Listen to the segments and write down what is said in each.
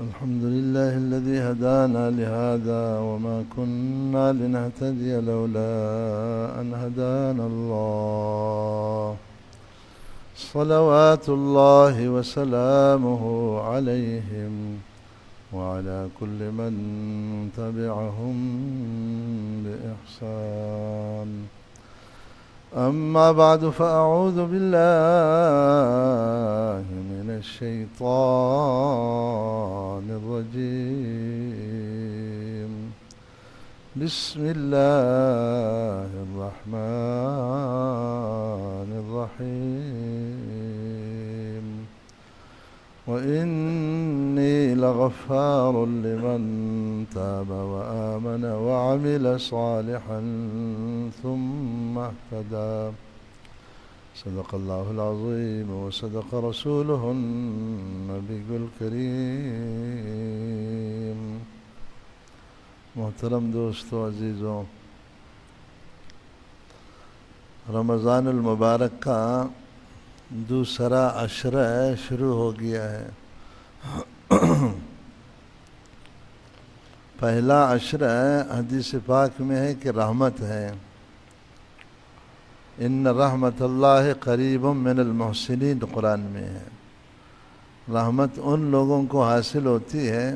الحمد لله الذي هدانا لهذا وما كنا لنهتدي لولا أن هدانا الله صلوات الله وسلامه عليهم وعلى كل من تبعهم بإحسان أما بعد فأعوذ بالله من الشيطان الرجيم بسم الله الرحمن الرحيم وإني لغفار لمن تاب وآمن وعمل صالحا ثم اهتدى صدق الله العظيم وصدق رسوله النبي الكريم. محترم دوستو عزیزوں، رمضان المبارک کا دوسرا عشرہ شروع ہو گیا ہے۔ پہلا عشرہ حدیث پاک میں ہے کہ رحمت ہے، ان رحمت اللہ قریب من المحسنین، قرآن میں ہے۔ رحمت ان لوگوں کو حاصل ہوتی ہے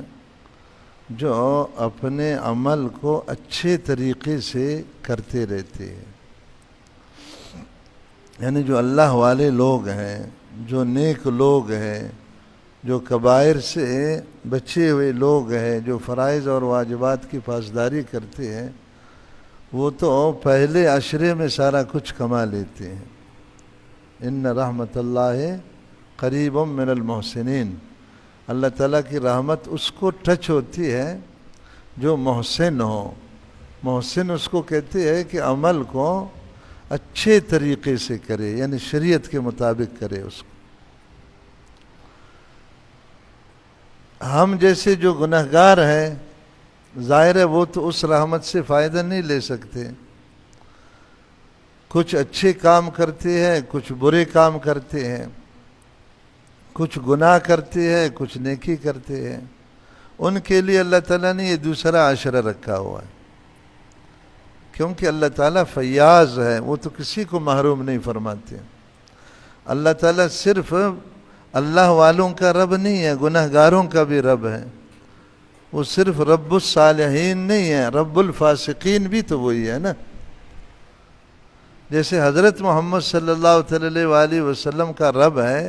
جو اپنے عمل کو اچھے طریقے سے کرتے رہتے ہیں، یعنی جو اللہ والے لوگ ہیں، جو نیک لوگ ہیں، جو کبائر سے بچے ہوئے لوگ ہیں، جو فرائض اور واجبات کی پاسداری کرتے ہیں، وہ تو پہلے عشرے میں سارا کچھ کما لیتے ہیں۔ ان رحمت اللہ قریب من المحسنین، اللہ تعالیٰ کی رحمت اس کو ٹچ ہوتی ہے جو محسن ہو۔ محسن اس کو کہتے ہیں کہ عمل کو اچھے طریقے سے کرے، یعنی شریعت کے مطابق کرے اس کو۔ ہم جیسے جو گنہگار ہیں، ظاہر ہے وہ تو اس رحمت سے فائدہ نہیں لے سکتے۔ کچھ اچھے کام کرتے ہیں، کچھ برے کام کرتے ہیں، کچھ گناہ کرتے ہیں، کچھ نیکی کرتے ہیں۔ ان کے لیے اللہ تعالیٰ نے یہ دوسرا عشرہ رکھا ہوا ہے، کیونکہ اللہ تعالیٰ فیاض ہے، وہ تو کسی کو محروم نہیں فرماتے۔ اللہ تعالیٰ صرف اللہ والوں کا رب نہیں ہے، گناہگاروں کا بھی رب ہے۔ وہ صرف رب الصالحین نہیں ہے، رب الفاسقین بھی تو وہی ہے نا۔ جیسے حضرت محمد صلی اللہ علیہ وآلہ وسلم کا رب ہے،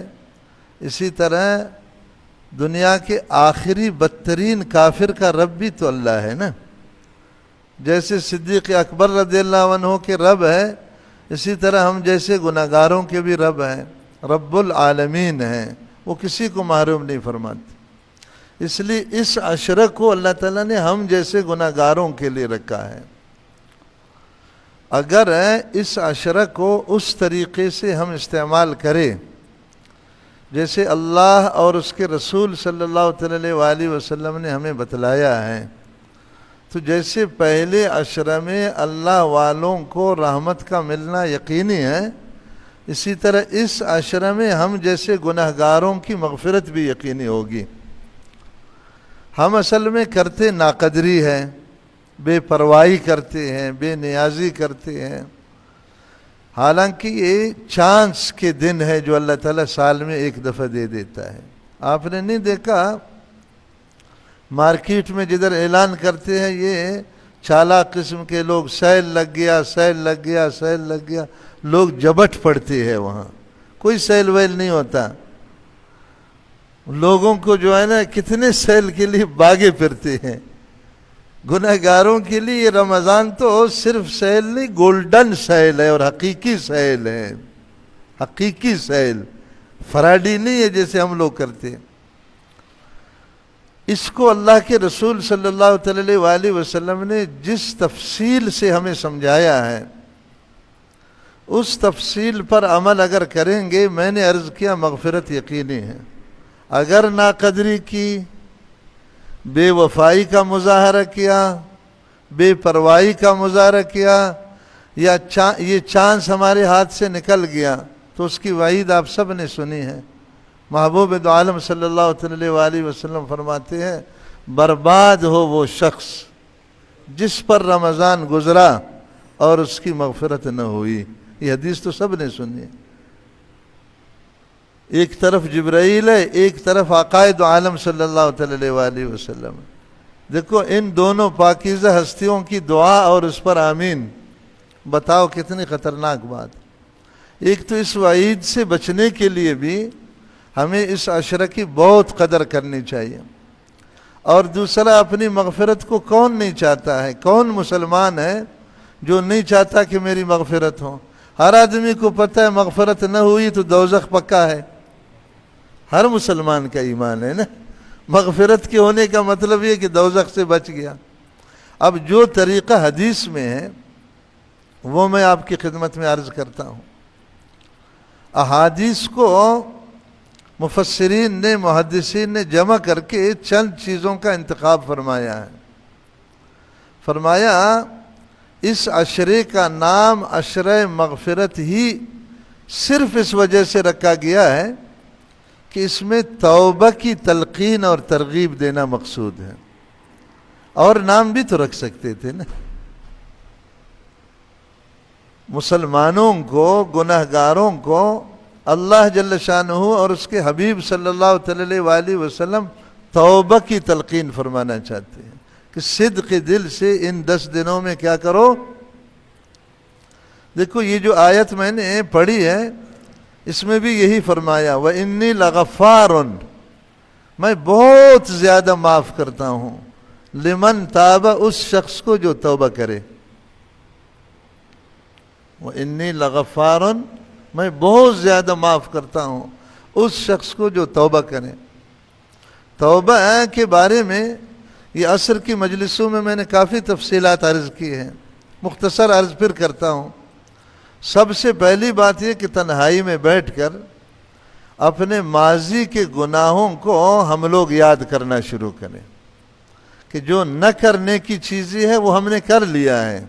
اسی طرح دنیا کے آخری بدترین کافر کا رب بھی تو اللہ ہے نا۔ جیسے صدیق اکبر رضی اللہ عنہ کے رب ہے، اسی طرح ہم جیسے گناہگاروں کے بھی رب ہیں، رب العالمین ہیں، وہ کسی کو محروم نہیں فرماتے۔ اس لیے اس عشرہ کو اللہ تعالیٰ نے ہم جیسے گناہگاروں کے لیے رکھا ہے۔ اگر اس عشرہ کو اس طریقے سے ہم استعمال کریں جیسے اللہ اور اس کے رسول صلی اللہ علیہ وآلہ وسلم نے ہمیں بتلایا ہے، تو جیسے پہلے عشرہ میں اللہ والوں کو رحمت کا ملنا یقینی ہے، اسی طرح اس عشرہ میں ہم جیسے گناہگاروں کی مغفرت بھی یقینی ہوگی۔ ہم اصل میں کرتے ناقدری ہے، بے پرواہی کرتے ہیں، بے نیازی کرتے ہیں، حالانکہ یہ چانس کے دن ہے جو اللہ تعالیٰ سال میں ایک دفعہ دے دیتا ہے۔ آپ نے نہیں دیکھا مارکیٹ میں جدھر اعلان کرتے ہیں یہ چالاک قسم کے لوگ، سیل لگ گیا، سیل لگ گیا، سیل لگ گیا، لوگ جبٹ پڑتے ہیں وہاں، کوئی سیل ویل نہیں ہوتا۔ لوگوں کو جو ہے نا کتنے سیل کے لیے باغے پھرتے ہیں۔ گنہگاروں کے لیے یہ رمضان تو صرف سیل نہیں، گولڈن سیل ہے اور حقیقی سیل ہے، حقیقی سیل، فراڈی نہیں ہے جیسے ہم لوگ کرتے ہیں۔ اس کو اللہ کے رسول صلی اللہ علیہ وآلہ وسلم نے جس تفصیل سے ہمیں سمجھایا ہے، اس تفصیل پر عمل اگر کریں گے، میں نے عرض کیا مغفرت یقینی ہے۔ اگر ناقدری کی، بے وفائی کا مظاہرہ کیا، بے پرواہی کا مظاہرہ کیا، یا یہ چانس ہمارے ہاتھ سے نکل گیا، تو اس کی وعید آپ سب نے سنی ہے۔ محبوب دو عالم صلی اللہ علیہ وآلہ وسلم فرماتے ہیں برباد ہو وہ شخص جس پر رمضان گزرا اور اس کی مغفرت نہ ہوئی. یہ حدیث تو سب نے سنی ہے. ایک طرف جبرائیل ہے، ایک طرف آقا دو عالم صلی اللہ علیہ وآلہ وسلم. دیکھو ان دونوں پاکیزہ ہستیوں کی دعا اور اس پر آمین. بتاؤ کتنی خطرناک بات. ایک تو اس وعید سے بچنے کے لیے بھی ہمیں اس عشرہ کی بہت قدر کرنی چاہیے، اور دوسرا اپنی مغفرت کو کون نہیں چاہتا ہے؟ کون مسلمان ہے جو نہیں چاہتا کہ میری مغفرت ہو؟ ہر آدمی کو پتہ ہے مغفرت نہ ہوئی تو دوزخ پکا ہے. ہر مسلمان کا ایمان ہے نا. مغفرت کے ہونے کا مطلب یہ کہ دوزخ سے بچ گیا. اب جو طریقہ حدیث میں ہے وہ میں آپ کی خدمت میں عرض کرتا ہوں. احادیث کو مفسرین نے، محدثین نے جمع کر کے چند چیزوں کا انتخاب فرمایا ہے. فرمایا اس عشرے کا نام عشرہ مغفرت ہی صرف اس وجہ سے رکھا گیا ہے کہ اس میں توبہ کی تلقین اور ترغیب دینا مقصود ہے. اور نام بھی تو رکھ سکتے تھے نا. مسلمانوں کو، گناہگاروں کو اللہ جل شانہ اور اس کے حبیب صلی اللہ علیہ وآلہ وسلم توبہ کی تلقین فرمانا چاہتے ہیں کہ صدق دل سے ان 10 دنوں میں کیا کرو. دیکھو یہ جو آیت میں نے پڑھی ہے اس میں بھی یہی فرمایا وَإِنِّي لَغَفَّارٌ، میں بہت زیادہ معاف کرتا ہوں. لمن تاب، اس شخص کو جو توبہ کرے. وَإِنِّي لَغَفَّارٌ، میں بہت زیادہ معاف کرتا ہوں اس شخص کو جو توبہ کرے. توبہ کے بارے میں یہ عصر کی مجلسوں میں نے کافی تفصیلات عرض کی ہیں. مختصر عرض پھر کرتا ہوں. سب سے پہلی بات یہ کہ تنہائی میں بیٹھ کر اپنے ماضی کے گناہوں کو ہم لوگ یاد کرنا شروع کریں کہ جو نہ کرنے کی چیزیں ہے وہ ہم نے کر لیا ہے،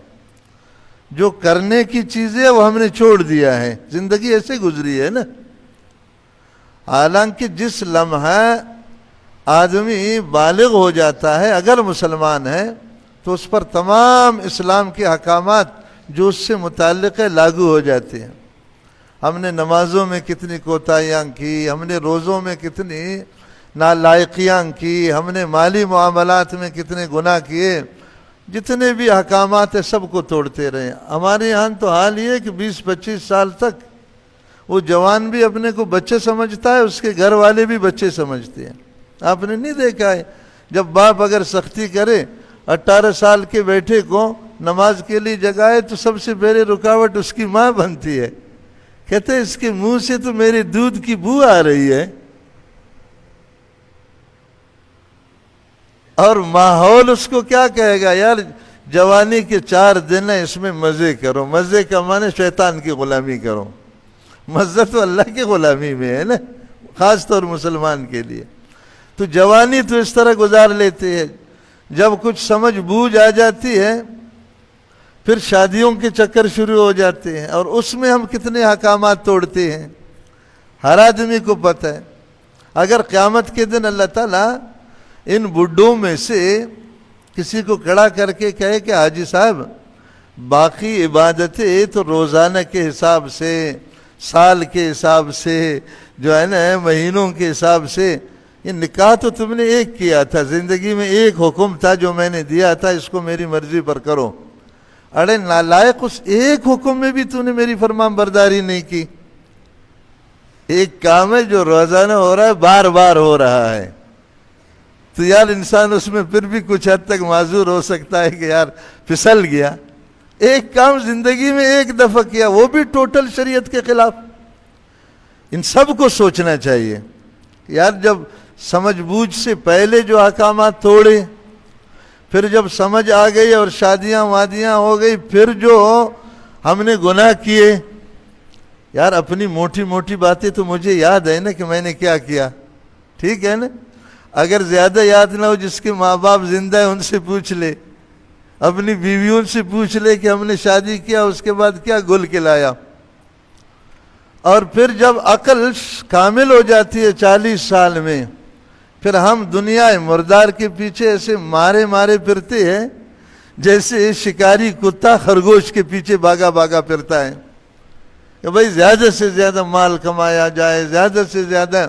جو کرنے کی چیزیں وہ ہم نے چھوڑ دیا ہے. زندگی ایسے گزری ہے نا. حالانکہ جس لمحہ آدمی بالغ ہو جاتا ہے اگر مسلمان ہے تو اس پر تمام اسلام کے احکامات جو اس سے متعلق ہے لاگو ہو جاتے ہیں. ہم نے نمازوں میں کتنی کوتاہیاں کی، ہم نے روزوں میں کتنی نالائقیاں کی، ہم نے مالی معاملات میں کتنے گناہ کیے. جتنے بھی احکامات ہیں سب کو توڑتے رہے. ہمارے یہاں تو حال یہ ہے کہ 20-25 سال تک وہ جوان بھی اپنے کو بچے سمجھتا ہے، اس کے گھر والے بھی بچے سمجھتے ہیں. آپ نے نہیں دیکھا ہے جب باپ اگر سختی کرے 18 سال کے بیٹے کو نماز کے لیے جگائے تو سب سے پہلے رکاوٹ اس کی ماں بنتی ہے. کہتے ہیں اس کے منہ سے تو میرے دودھ کی بو آ رہی ہے. اور ماحول اس کو کیا کہے گا؟ یار جوانی کے 4 دن ہیں، اس میں مزے کرو. مزے کا معنی شیطان کی غلامی کرو. مزہ تو اللہ کی غلامی میں ہے نا، خاص طور مسلمان کے لیے. تو جوانی تو اس طرح گزار لیتے ہیں. جب کچھ سمجھ بوجھ آ جاتی ہے پھر شادیوں کے چکر شروع ہو جاتے ہیں اور اس میں ہم کتنے احکامات توڑتے ہیں. ہر آدمی کو پتہ ہے. اگر قیامت کے دن اللہ تعالیٰ ان بڈھوں میں سے کسی کو کھڑا کر کے کہے کہ حاجی صاحب باقی عبادتیں تو روزانہ کے حساب سے، سال کے حساب سے، جو ہے نا مہینوں کے حساب سے، یہ نکاح تو تم نے ایک کیا تھا، زندگی میں ایک حکم تھا جو میں نے دیا تھا، اس کو میری مرضی پر کرو. ارے نالائق، اس ایک حکم میں بھی تو نے میری فرمان برداری نہیں کی. ایک کام ہے جو روزانہ ہو رہا ہے، بار بار ہو رہا ہے، تو یار انسان اس میں پھر بھی کچھ حد تک معذور ہو سکتا ہے کہ یار پھسل گیا. ایک کام زندگی میں ایک دفعہ کیا، وہ بھی ٹوٹل شریعت کے خلاف. ان سب کو سوچنا چاہیے یار جب سمجھ بوجھ سے پہلے جو احکامات توڑے، پھر جب سمجھ آ گئی اور شادیاں وادیاں ہو گئی، پھر جو ہم نے گناہ کیے. یار اپنی موٹی موٹی باتیں تو مجھے یاد ہے نا کہ میں نے کیا کیا، ٹھیک ہے نا. اگر زیادہ یاد نہ ہو، جس کے ماں باپ زندہ ہیں ان سے پوچھ لے، اپنی بیویوں سے پوچھ لے کہ ہم نے شادی کیا اس کے بعد کیا گل کھلایا. اور پھر جب عقل کامل ہو جاتی ہے 40 سال میں، پھر ہم دنیا مردار کے پیچھے ایسے مارے مارے پھرتے ہیں جیسے شکاری کتا خرگوش کے پیچھے بھاگا بھاگا پھرتا ہے کہ بھائی زیادہ سے زیادہ مال کمایا جائے، زیادہ سے زیادہ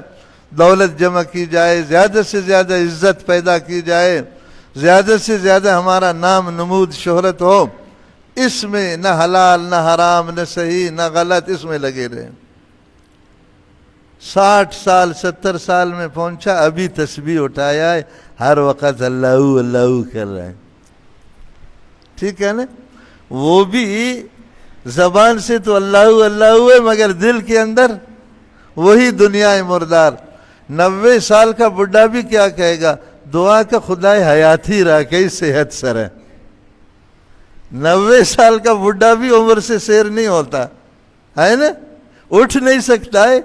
دولت جمع کی جائے، زیادہ سے زیادہ عزت پیدا کی جائے، زیادہ سے زیادہ ہمارا نام نمود شہرت ہو، اس میں نہ حلال نہ حرام نہ صحیح نہ غلط، اس میں لگے رہے۔ 60 سال 70 سال میں پہنچا، ابھی تسبیح اٹھایا ہے، ہر وقت اللہ اللہ کر رہا ہے، ٹھیک ہے نا؟ وہ بھی زبان سے تو اللہ اللہ ہے، مگر دل کے اندر وہی دنیا مردار۔ 90 سال کا بڈھا بھی کیا کہے گا؟ دعا کا خدائے حیات ہی رکھے، صحت سر ہے۔ 90 سال کا بڈھا بھی عمر سے سیر نہیں ہوتا ہے نا، اٹھ نہیں سکتا ہے،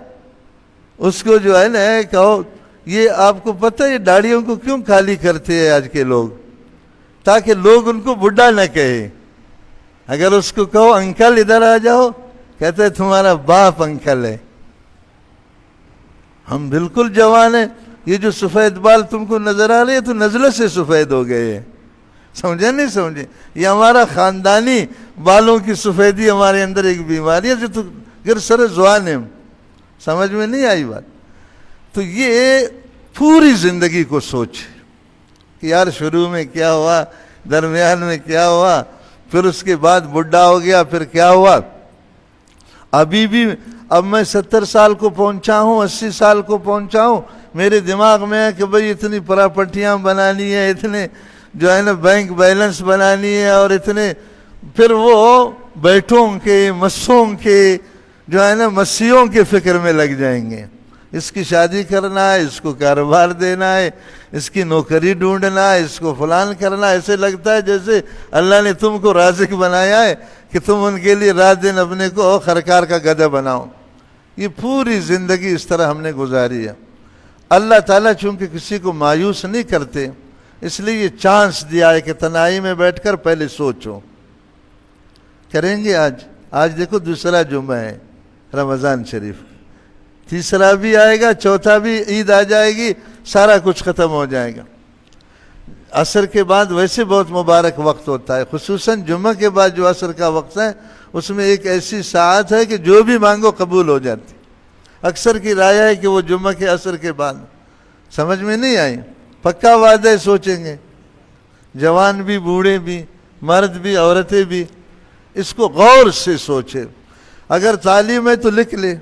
اس کو جو ہے نا کہو، یہ آپ کو پتہ ہے یہ داڑھیوں کو کیوں خالی کرتے ہیں آج کے لوگ؟ تاکہ لوگ ان کو بڈھا نہ کہے۔ اگر اس کو کہو انکل ادھر آ جاؤ، کہتے ہیں تمہارا باپ انکل ہے۔ ہم بالکل جوان ہیں، یہ جو سفید بال تم کو نظر آ رہے ہیں تو نزلہ سے سفید ہو گئے ہیں، سمجھے نہیں سمجھے؟ یہ ہمارا خاندانی بالوں کی سفیدی ہمارے اندر ایک بیماری ہے جو تو گر سر زوان ہے، سمجھ میں نہیں آئی بات؟ تو یہ پوری زندگی کو سوچ کہ یار شروع میں کیا ہوا، درمیان میں کیا ہوا، پھر اس کے بعد بڈھا ہو گیا، پھر کیا ہوا۔ ابھی بھی اب میں 70 سال کو پہنچا ہوں، 80 سال کو پہنچا ہوں، میرے دماغ میں ہے کہ بھئی اتنی پراپرٹیاں بنانی ہے، اتنے جو ہے نا بینک بیلنس بنانی ہے، اور اتنے پھر وہ بیٹوں کے مسوں کے جو ہے نا مسیحوں کے فکر میں لگ جائیں گے۔ اس کی شادی کرنا ہے، اس کو کاروبار دینا ہے، اس کی نوکری ڈھونڈنا ہے، اس کو فلان کرنا ہے۔ ایسے لگتا ہے جیسے اللہ نے تم کو رازق بنایا ہے کہ تم ان کے لیے رات دن اپنے کو خرکار کا گدھا بناؤ۔ یہ پوری زندگی اس طرح ہم نے گزاری ہے۔ اللہ تعالیٰ چونکہ کسی کو مایوس نہیں کرتے، اس لیے یہ چانس دیا ہے کہ تنہائی میں بیٹھ کر پہلے سوچو۔ کریں گے آج دیکھو دوسرا جمعہ ہے رمضان شریف، تیسرا بھی آئے گا، چوتھا بھی عید آ جائے گی، سارا کچھ ختم ہو جائے گا۔ عصر کے بعد ویسے بہت مبارک وقت ہوتا ہے، خصوصاً جمعہ کے بعد جو عصر کا وقت ہے اس میں ایک ایسی ساعت ہے کہ جو بھی مانگو قبول ہو جاتی۔ اکثر کی رائے ہے کہ وہ جمعہ کے عصر کے بعد، سمجھ میں نہیں آئی؟ پکا وعدہ سوچیں گے، جوان بھی بوڑھے بھی مرد بھی عورتیں بھی، اس کو غور سے سوچے۔ اگر تعلیم ہے تو لکھ لے،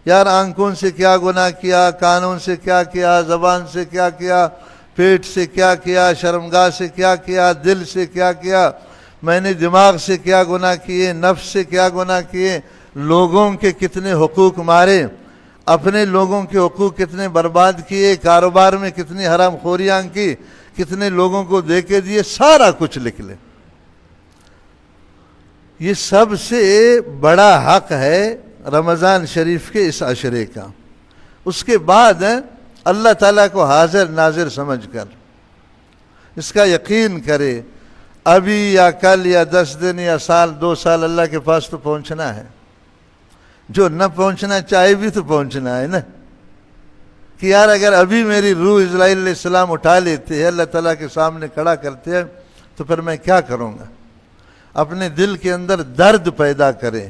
یار آنکھوں سے کیا گناہ کیا، کانوں سے کیا کیا، زبان سے کیا کیا، پیٹ سے کیا کیا، شرمگاہ سے کیا کیا، دل سے کیا کیا، میں نے دماغ سے کیا گناہ کیے، نفس سے کیا گناہ کیے، لوگوں کے کتنے حقوق مارے، اپنے لوگوں کے حقوق کتنے برباد کیے، کاروبار میں کتنی حرام خوریاں کی، کتنے لوگوں کو دے کے دیے، سارا کچھ لکھ لے۔ یہ سب سے بڑا حق ہے رمضان شریف کے اس عشرے کا۔ اس کے بعد اللہ تعالیٰ کو حاضر ناظر سمجھ کر اس کا یقین کرے، ابھی یا کل یا 10 دن یا سال 2 سال اللہ کے پاس تو پہنچنا ہے۔ جو نہ پہنچنا چاہے بھی تو پہنچنا ہے نا، کہ یار اگر ابھی میری روح اسرائیل علیہ السلام اٹھا لیتے ہیں، اللہ تعالیٰ کے سامنے کھڑا کرتے ہیں، تو پھر میں کیا کروں گا؟ اپنے دل کے اندر درد پیدا کرے۔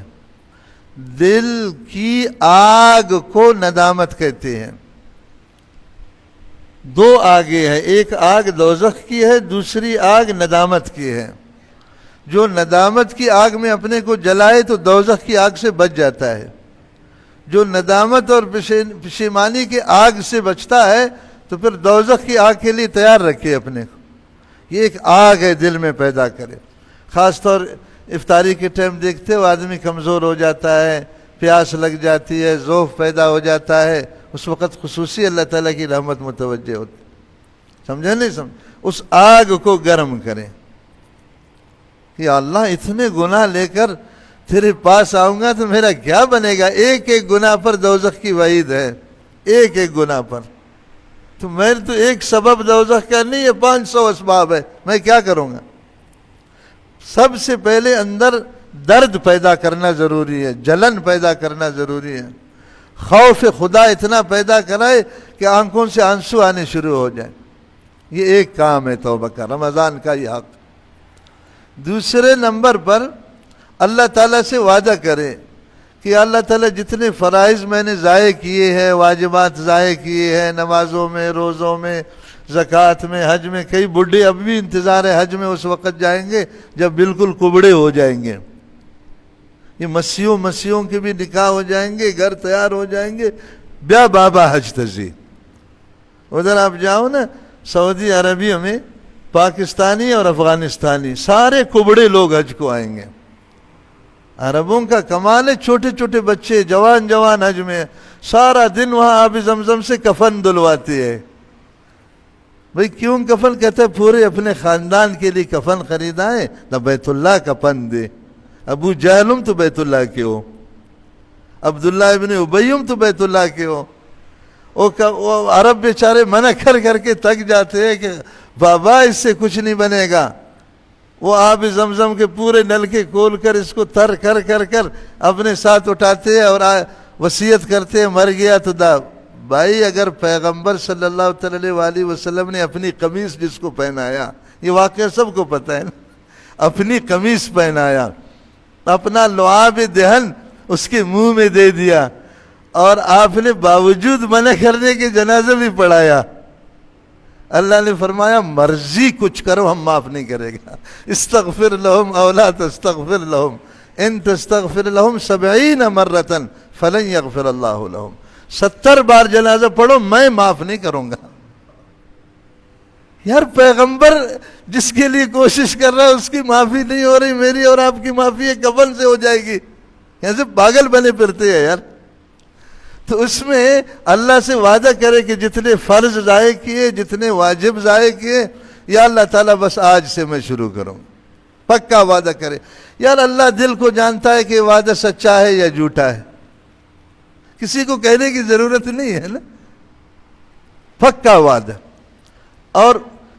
دل کی آگ کو ندامت کہتے ہیں۔ 2 آگیں ہیں، ایک آگ دوزخ کی ہے، دوسری آگ ندامت کی ہے۔ جو ندامت کی آگ میں اپنے کو جلائے تو دوزخ کی آگ سے بچ جاتا ہے، جو ندامت اور پشیمانی کی آگ سے بچتا ہے تو پھر دوزخ کی آگ کے لیے تیار رکھے اپنے کو۔ یہ ایک آگ ہے دل میں پیدا کرے۔ خاص طور افطاری کے ٹائم دیکھتے ہو آدمی کمزور ہو جاتا ہے، پیاس لگ جاتی ہے، ذوف پیدا ہو جاتا ہے، اس وقت خصوصی اللہ تعالیٰ کی رحمت متوجہ ہوتی، سمجھے نہیں سمجھ؟ اس آگ کو گرم کریں کہ اللہ اتنے گناہ لے کر تیرے پاس آؤں گا تو میرا کیا بنے گا؟ ایک ایک گناہ پر دوزخ کی وعید ہے، ایک ایک گناہ پر۔ تو میں تو ایک سبب دوزخ کا نہیں ہے، 500 اسباب ہے، میں کیا کروں گا؟ سب سے پہلے اندر درد پیدا کرنا ضروری ہے، جلن پیدا کرنا ضروری ہے، خوف خدا اتنا پیدا کرائے کہ آنکھوں سے آنسو آنے شروع ہو جائیں۔ یہ ایک کام ہے توبہ کا، رمضان کا یہ حق۔ دوسرے نمبر پر اللہ تعالیٰ سے وعدہ کرے کہ اللہ تعالیٰ جتنے فرائض میں نے ضائع کیے ہیں، واجبات ضائع کیے ہیں، نمازوں میں، روزوں میں، زکوٰۃ میں، حج میں، کئی بڈھے اب بھی انتظار ہے حج میں اس وقت جائیں گے جب بالکل کبڑے ہو جائیں گے۔ یہ مسیحوں کے بھی نکاح ہو جائیں گے، گھر تیار ہو جائیں گے، بیا بابا حج تزی۔ ادھر آپ جاؤ نا سعودی عربیہ میں، پاکستانی اور افغانستانی سارے کبڑے لوگ حج کو آئیں گے۔ عربوں کا کمال ہے، چھوٹے چھوٹے بچے جوان حج میں، سارا دن وہاں آب زمزم سے کفن دلواتے ہیں۔ بھئی کیوں کفن؟ کہتے ہیں پورے اپنے خاندان کے لیے کفن خریدا ہے تو بیت اللہ کفن دے۔ ابو جہلم تو بیت اللہ کے ہو، عبداللہ ابن ابیم تو بیت اللہ کے ہو۔ وہ عرب بیچارے منع کر کے تک جاتے ہیں کہ بابا اس سے کچھ نہیں بنے گا۔ وہ آب زمزم کے پورے نل کے کھول کر اس کو تر کر اپنے ساتھ اٹھاتے ہیں اور وصیت کرتے ہیں مر گیا تو دا۔ بھائی اگر پیغمبر صلی اللہ علیہ وسلم نے اپنی قمیص جس کو پہنایا، یہ واقعہ سب کو پتہ ہے نا، اپنی قمیص پہنایا، اپنا لعاب دہن اس کے منہ میں دے دیا، اور آپ نے باوجود منع کرنے کے جنازہ بھی پڑھایا۔ اللہ نے فرمایا مرضی کچھ کرو ہم معاف نہیں کرے گا۔ استغفر لہم او لا تستغفر لہم ان تستغفر لہم 70 مرۃ فلن یغفر اللہ لہم۔ 70 بار جنازہ پڑھو میں معاف نہیں کروں گا۔ یار پیغمبر جس کے لیے کوشش کر رہا ہے اس کی معافی نہیں ہو رہی، میری اور آپ کی معافی کفن سے ہو جائے گی؟ یہاں سے پاگل بنے پھرتے ہیں یار۔ تو اس میں اللہ سے وعدہ کرے کہ جتنے فرض ضائع کیے، جتنے واجب ضائع کیے، یا اللہ تعالیٰ بس آج سے میں شروع کروں، پکا وعدہ کرے۔ یار اللہ دل کو جانتا ہے کہ وعدہ سچا ہے یا جھوٹا ہے، کسی کو کہنے کی ضرورت نہیں ہے نا، پکا وعدہ۔ اور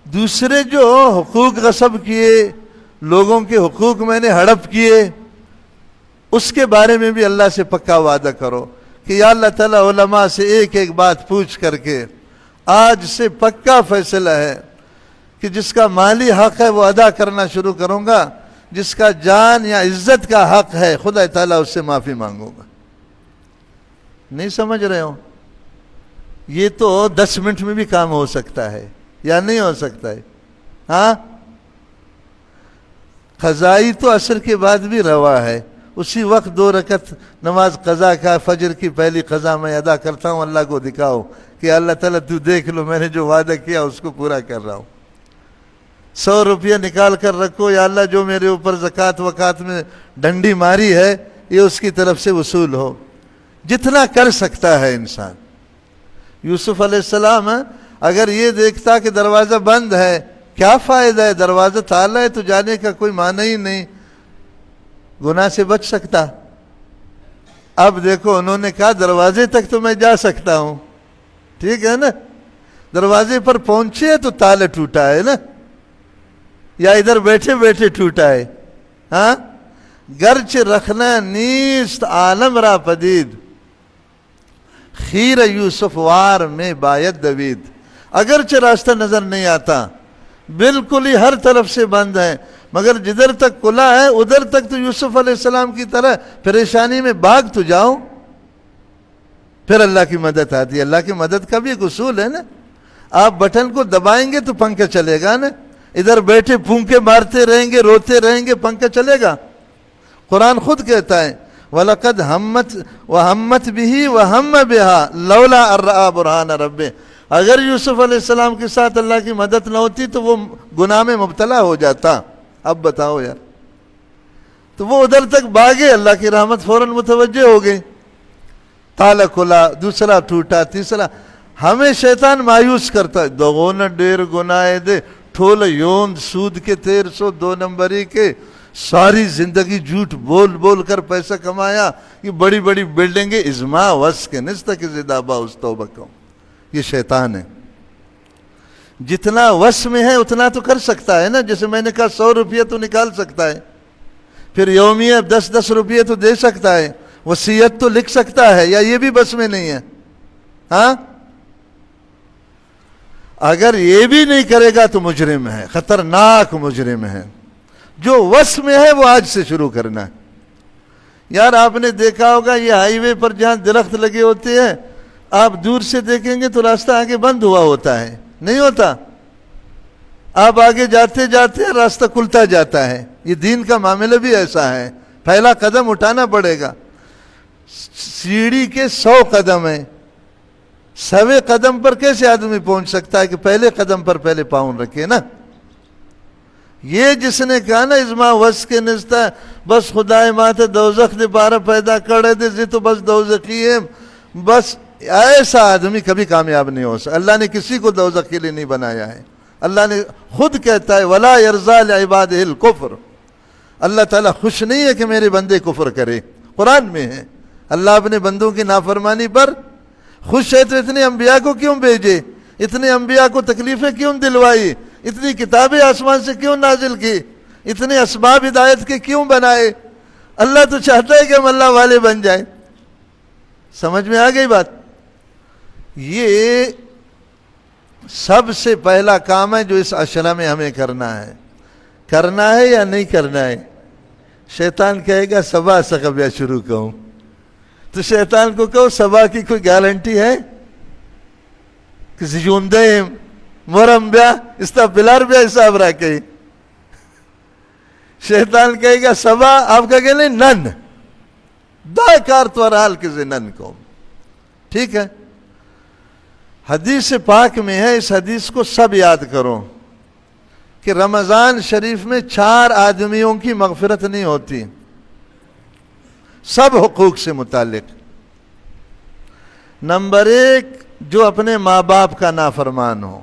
دوسرے جو حقوق غصب کیے، لوگوں کے حقوق میں نے ہڑپ کیے، اس کے بارے میں بھی اللہ سے پکا وعدہ کرو کہ یا اللہ تعالیٰ علماء سے ایک ایک بات پوچھ کر کے آج سے پکا فیصلہ ہے کہ جس کا مالی حق ہے وہ ادا کرنا شروع کروں گا، جس کا جان یا عزت کا حق ہے خدا تعالیٰ اس سے معافی مانگوں گا۔ نہیں سمجھ رہے ہو؟ یہ تو 10 منٹ میں بھی کام ہو سکتا ہے یا نہیں ہو سکتا ہے؟ ہاں، قضائی تو عصر کے بعد بھی روا ہے، اسی وقت 2 رکعت نماز قضا کا، فجر کی پہلی قضا میں ادا کرتا ہوں، اللہ کو دکھاؤ کہ اللہ تعالیٰ تو دیکھ لو میں نے جو وعدہ کیا اس کو پورا کر رہا ہوں۔ 100 روپیہ نکال کر رکھو، یا اللہ جو میرے اوپر زکوٰۃ وکات میں ڈنڈی ماری ہے یہ اس کی طرف سے وصول ہو۔ جتنا کر سکتا ہے انسان۔ یوسف علیہ السلام اگر یہ دیکھتا کہ دروازہ بند ہے، کیا فائدہ ہے، دروازہ تالا ہے تو جانے کا کوئی معنی ہی نہیں، گناہ سے بچ سکتا۔ اب دیکھو انہوں نے کہا دروازے تک تو میں جا سکتا ہوں، ٹھیک ہے نا، دروازے پر پہنچے تو تالا ٹوٹا ہے نا، یا ادھر بیٹھے بیٹھے ٹوٹا ہے۔ ہاں، گرچ رکھنا نیست عالم را پدید، خیر یوسف وار میں باید دوید۔ اگرچہ راستہ نظر نہیں آتا، بالکل ہی ہر طرف سے بند ہے، مگر جدھر تک کھلا ہے ادھر تک تو یوسف علیہ السلام کی طرح پریشانی میں بھاگ تو جاؤ، پھر اللہ کی مدد آتی ہے۔ اللہ کی مدد کا بھی ایک اصول ہے نا، آپ بٹن کو دبائیں گے تو پنکھا چلے گا نا، ادھر بیٹھے پھونکے مارتے رہیں گے، روتے رہیں گے، پنکھا چلے گا؟ قرآن خود کہتا ہے وَلَقَدْ ہَمَّتْ وَهَمَّتْ بِهِ وَهَمَّ بِهَا لَوْلَا أَن رَأَىٰ بُرْهَانَ رَبِّهِ۔ اگر یوسف علیہ السلام کے ساتھ اللہ کی مدد نہ ہوتی تو وہ گناہ میں مبتلا ہو جاتا۔ اب بتاؤ یار، تو وہ ادھر تک بھاگے، اللہ کی رحمت فوراً متوجہ ہو گئی، تالا کھلا، دوسرا ٹوٹا، تیسرا۔ ہمیں شیطان مایوس کرتا ہے، دوغون ڈیر گناہ دے ٹھول یوند سود کے 1302 نمبری کے، ساری زندگی جھوٹ بول بول کر پیسہ کمایا، یہ بڑی بڑی بلڈنگیں ازما وس کے نستا کے زدابا اس توبہ کو۔ یہ شیطان ہے، جتنا وس میں ہے اتنا تو کر سکتا ہے نا، جیسے میں نے کہا 100 روپیہ تو نکال سکتا ہے، پھر یومیہ 10 روپے تو دے سکتا ہے، وصیت تو لکھ سکتا ہے، یا یہ بھی بس میں نہیں ہے؟ ہاں، اگر یہ بھی نہیں کرے گا تو مجرم ہے، خطرناک مجرم ہے۔ جو وس میں ہے وہ آج سے شروع کرنا ہے۔ یار آپ نے دیکھا ہوگا یہ ہائی وے پر جہاں درخت لگے ہوتے ہیں، آپ دور سے دیکھیں گے تو راستہ آگے بند ہوا ہوتا ہے، نہیں ہوتا؟ آپ آگے جاتے جاتے راستہ کھلتا جاتا ہے۔ یہ دین کا معاملہ بھی ایسا ہے، پہلا قدم اٹھانا پڑے گا۔ سیڑھی کے 100 قدم ہیں، 100ویں قدم پر کیسے آدمی پہنچ سکتا ہے کہ پہلے قدم پر پہلے پاؤں رکھے نا؟ یہ جس نے کہا نا ازما وس کے نستا بس خدای ماتے دوزخ دے بارہ پیدا کر دے زی تو بس دوزخی ہے، بس ایسا آدمی کبھی کامیاب نہیں ہو سکتا۔ اللہ نے کسی کو دوزخ کے لیے نہیں بنایا ہے۔ اللہ نے خود کہتا ہے وَلَا يَرْضَىٰ لِعِبَادِهِ الْكُفْرَ، اللہ تعالیٰ خوش نہیں ہے کہ میرے بندے کفر کرے، قرآن میں ہے۔ اللہ اپنے بندوں کی نافرمانی پر خوش ہے تو اتنے انبیاء کو کیوں بھیجے؟ اتنے انبیاء کو تکلیفیں کیوں دلوائی؟ اتنی کتابیں آسمان سے کیوں نازل کی؟ اتنے اسباب ہدایت کے کیوں بنائے؟ اللہ تو چاہتا ہے کہ ہم اللہ والے بن جائیں۔ سمجھ میں آ گئی بات؟ یہ سب سے پہلا کام ہے جو اس عشرہ میں ہمیں کرنا ہے یا نہیں کرنا ہے؟ شیطان کہے گا صبا سقبیہ شروع کروں، تو شیطان کو کہو صبا کی کوئی گارنٹی ہے؟ کسی جوندے مرم بیا استا پلار بیا حساب رکھے۔ شیطان کہے گا صبا، آپ کا کہنے نن دا کار تو حال کسی نن کو، ٹھیک ہے؟ حدیث پاک میں ہے، اس حدیث کو سب یاد کرو کہ رمضان شریف میں 4 آدمیوں کی مغفرت نہیں ہوتی، سب حقوق سے متعلق۔ نمبر 1، جو اپنے ماں باپ کا نافرمان ہو،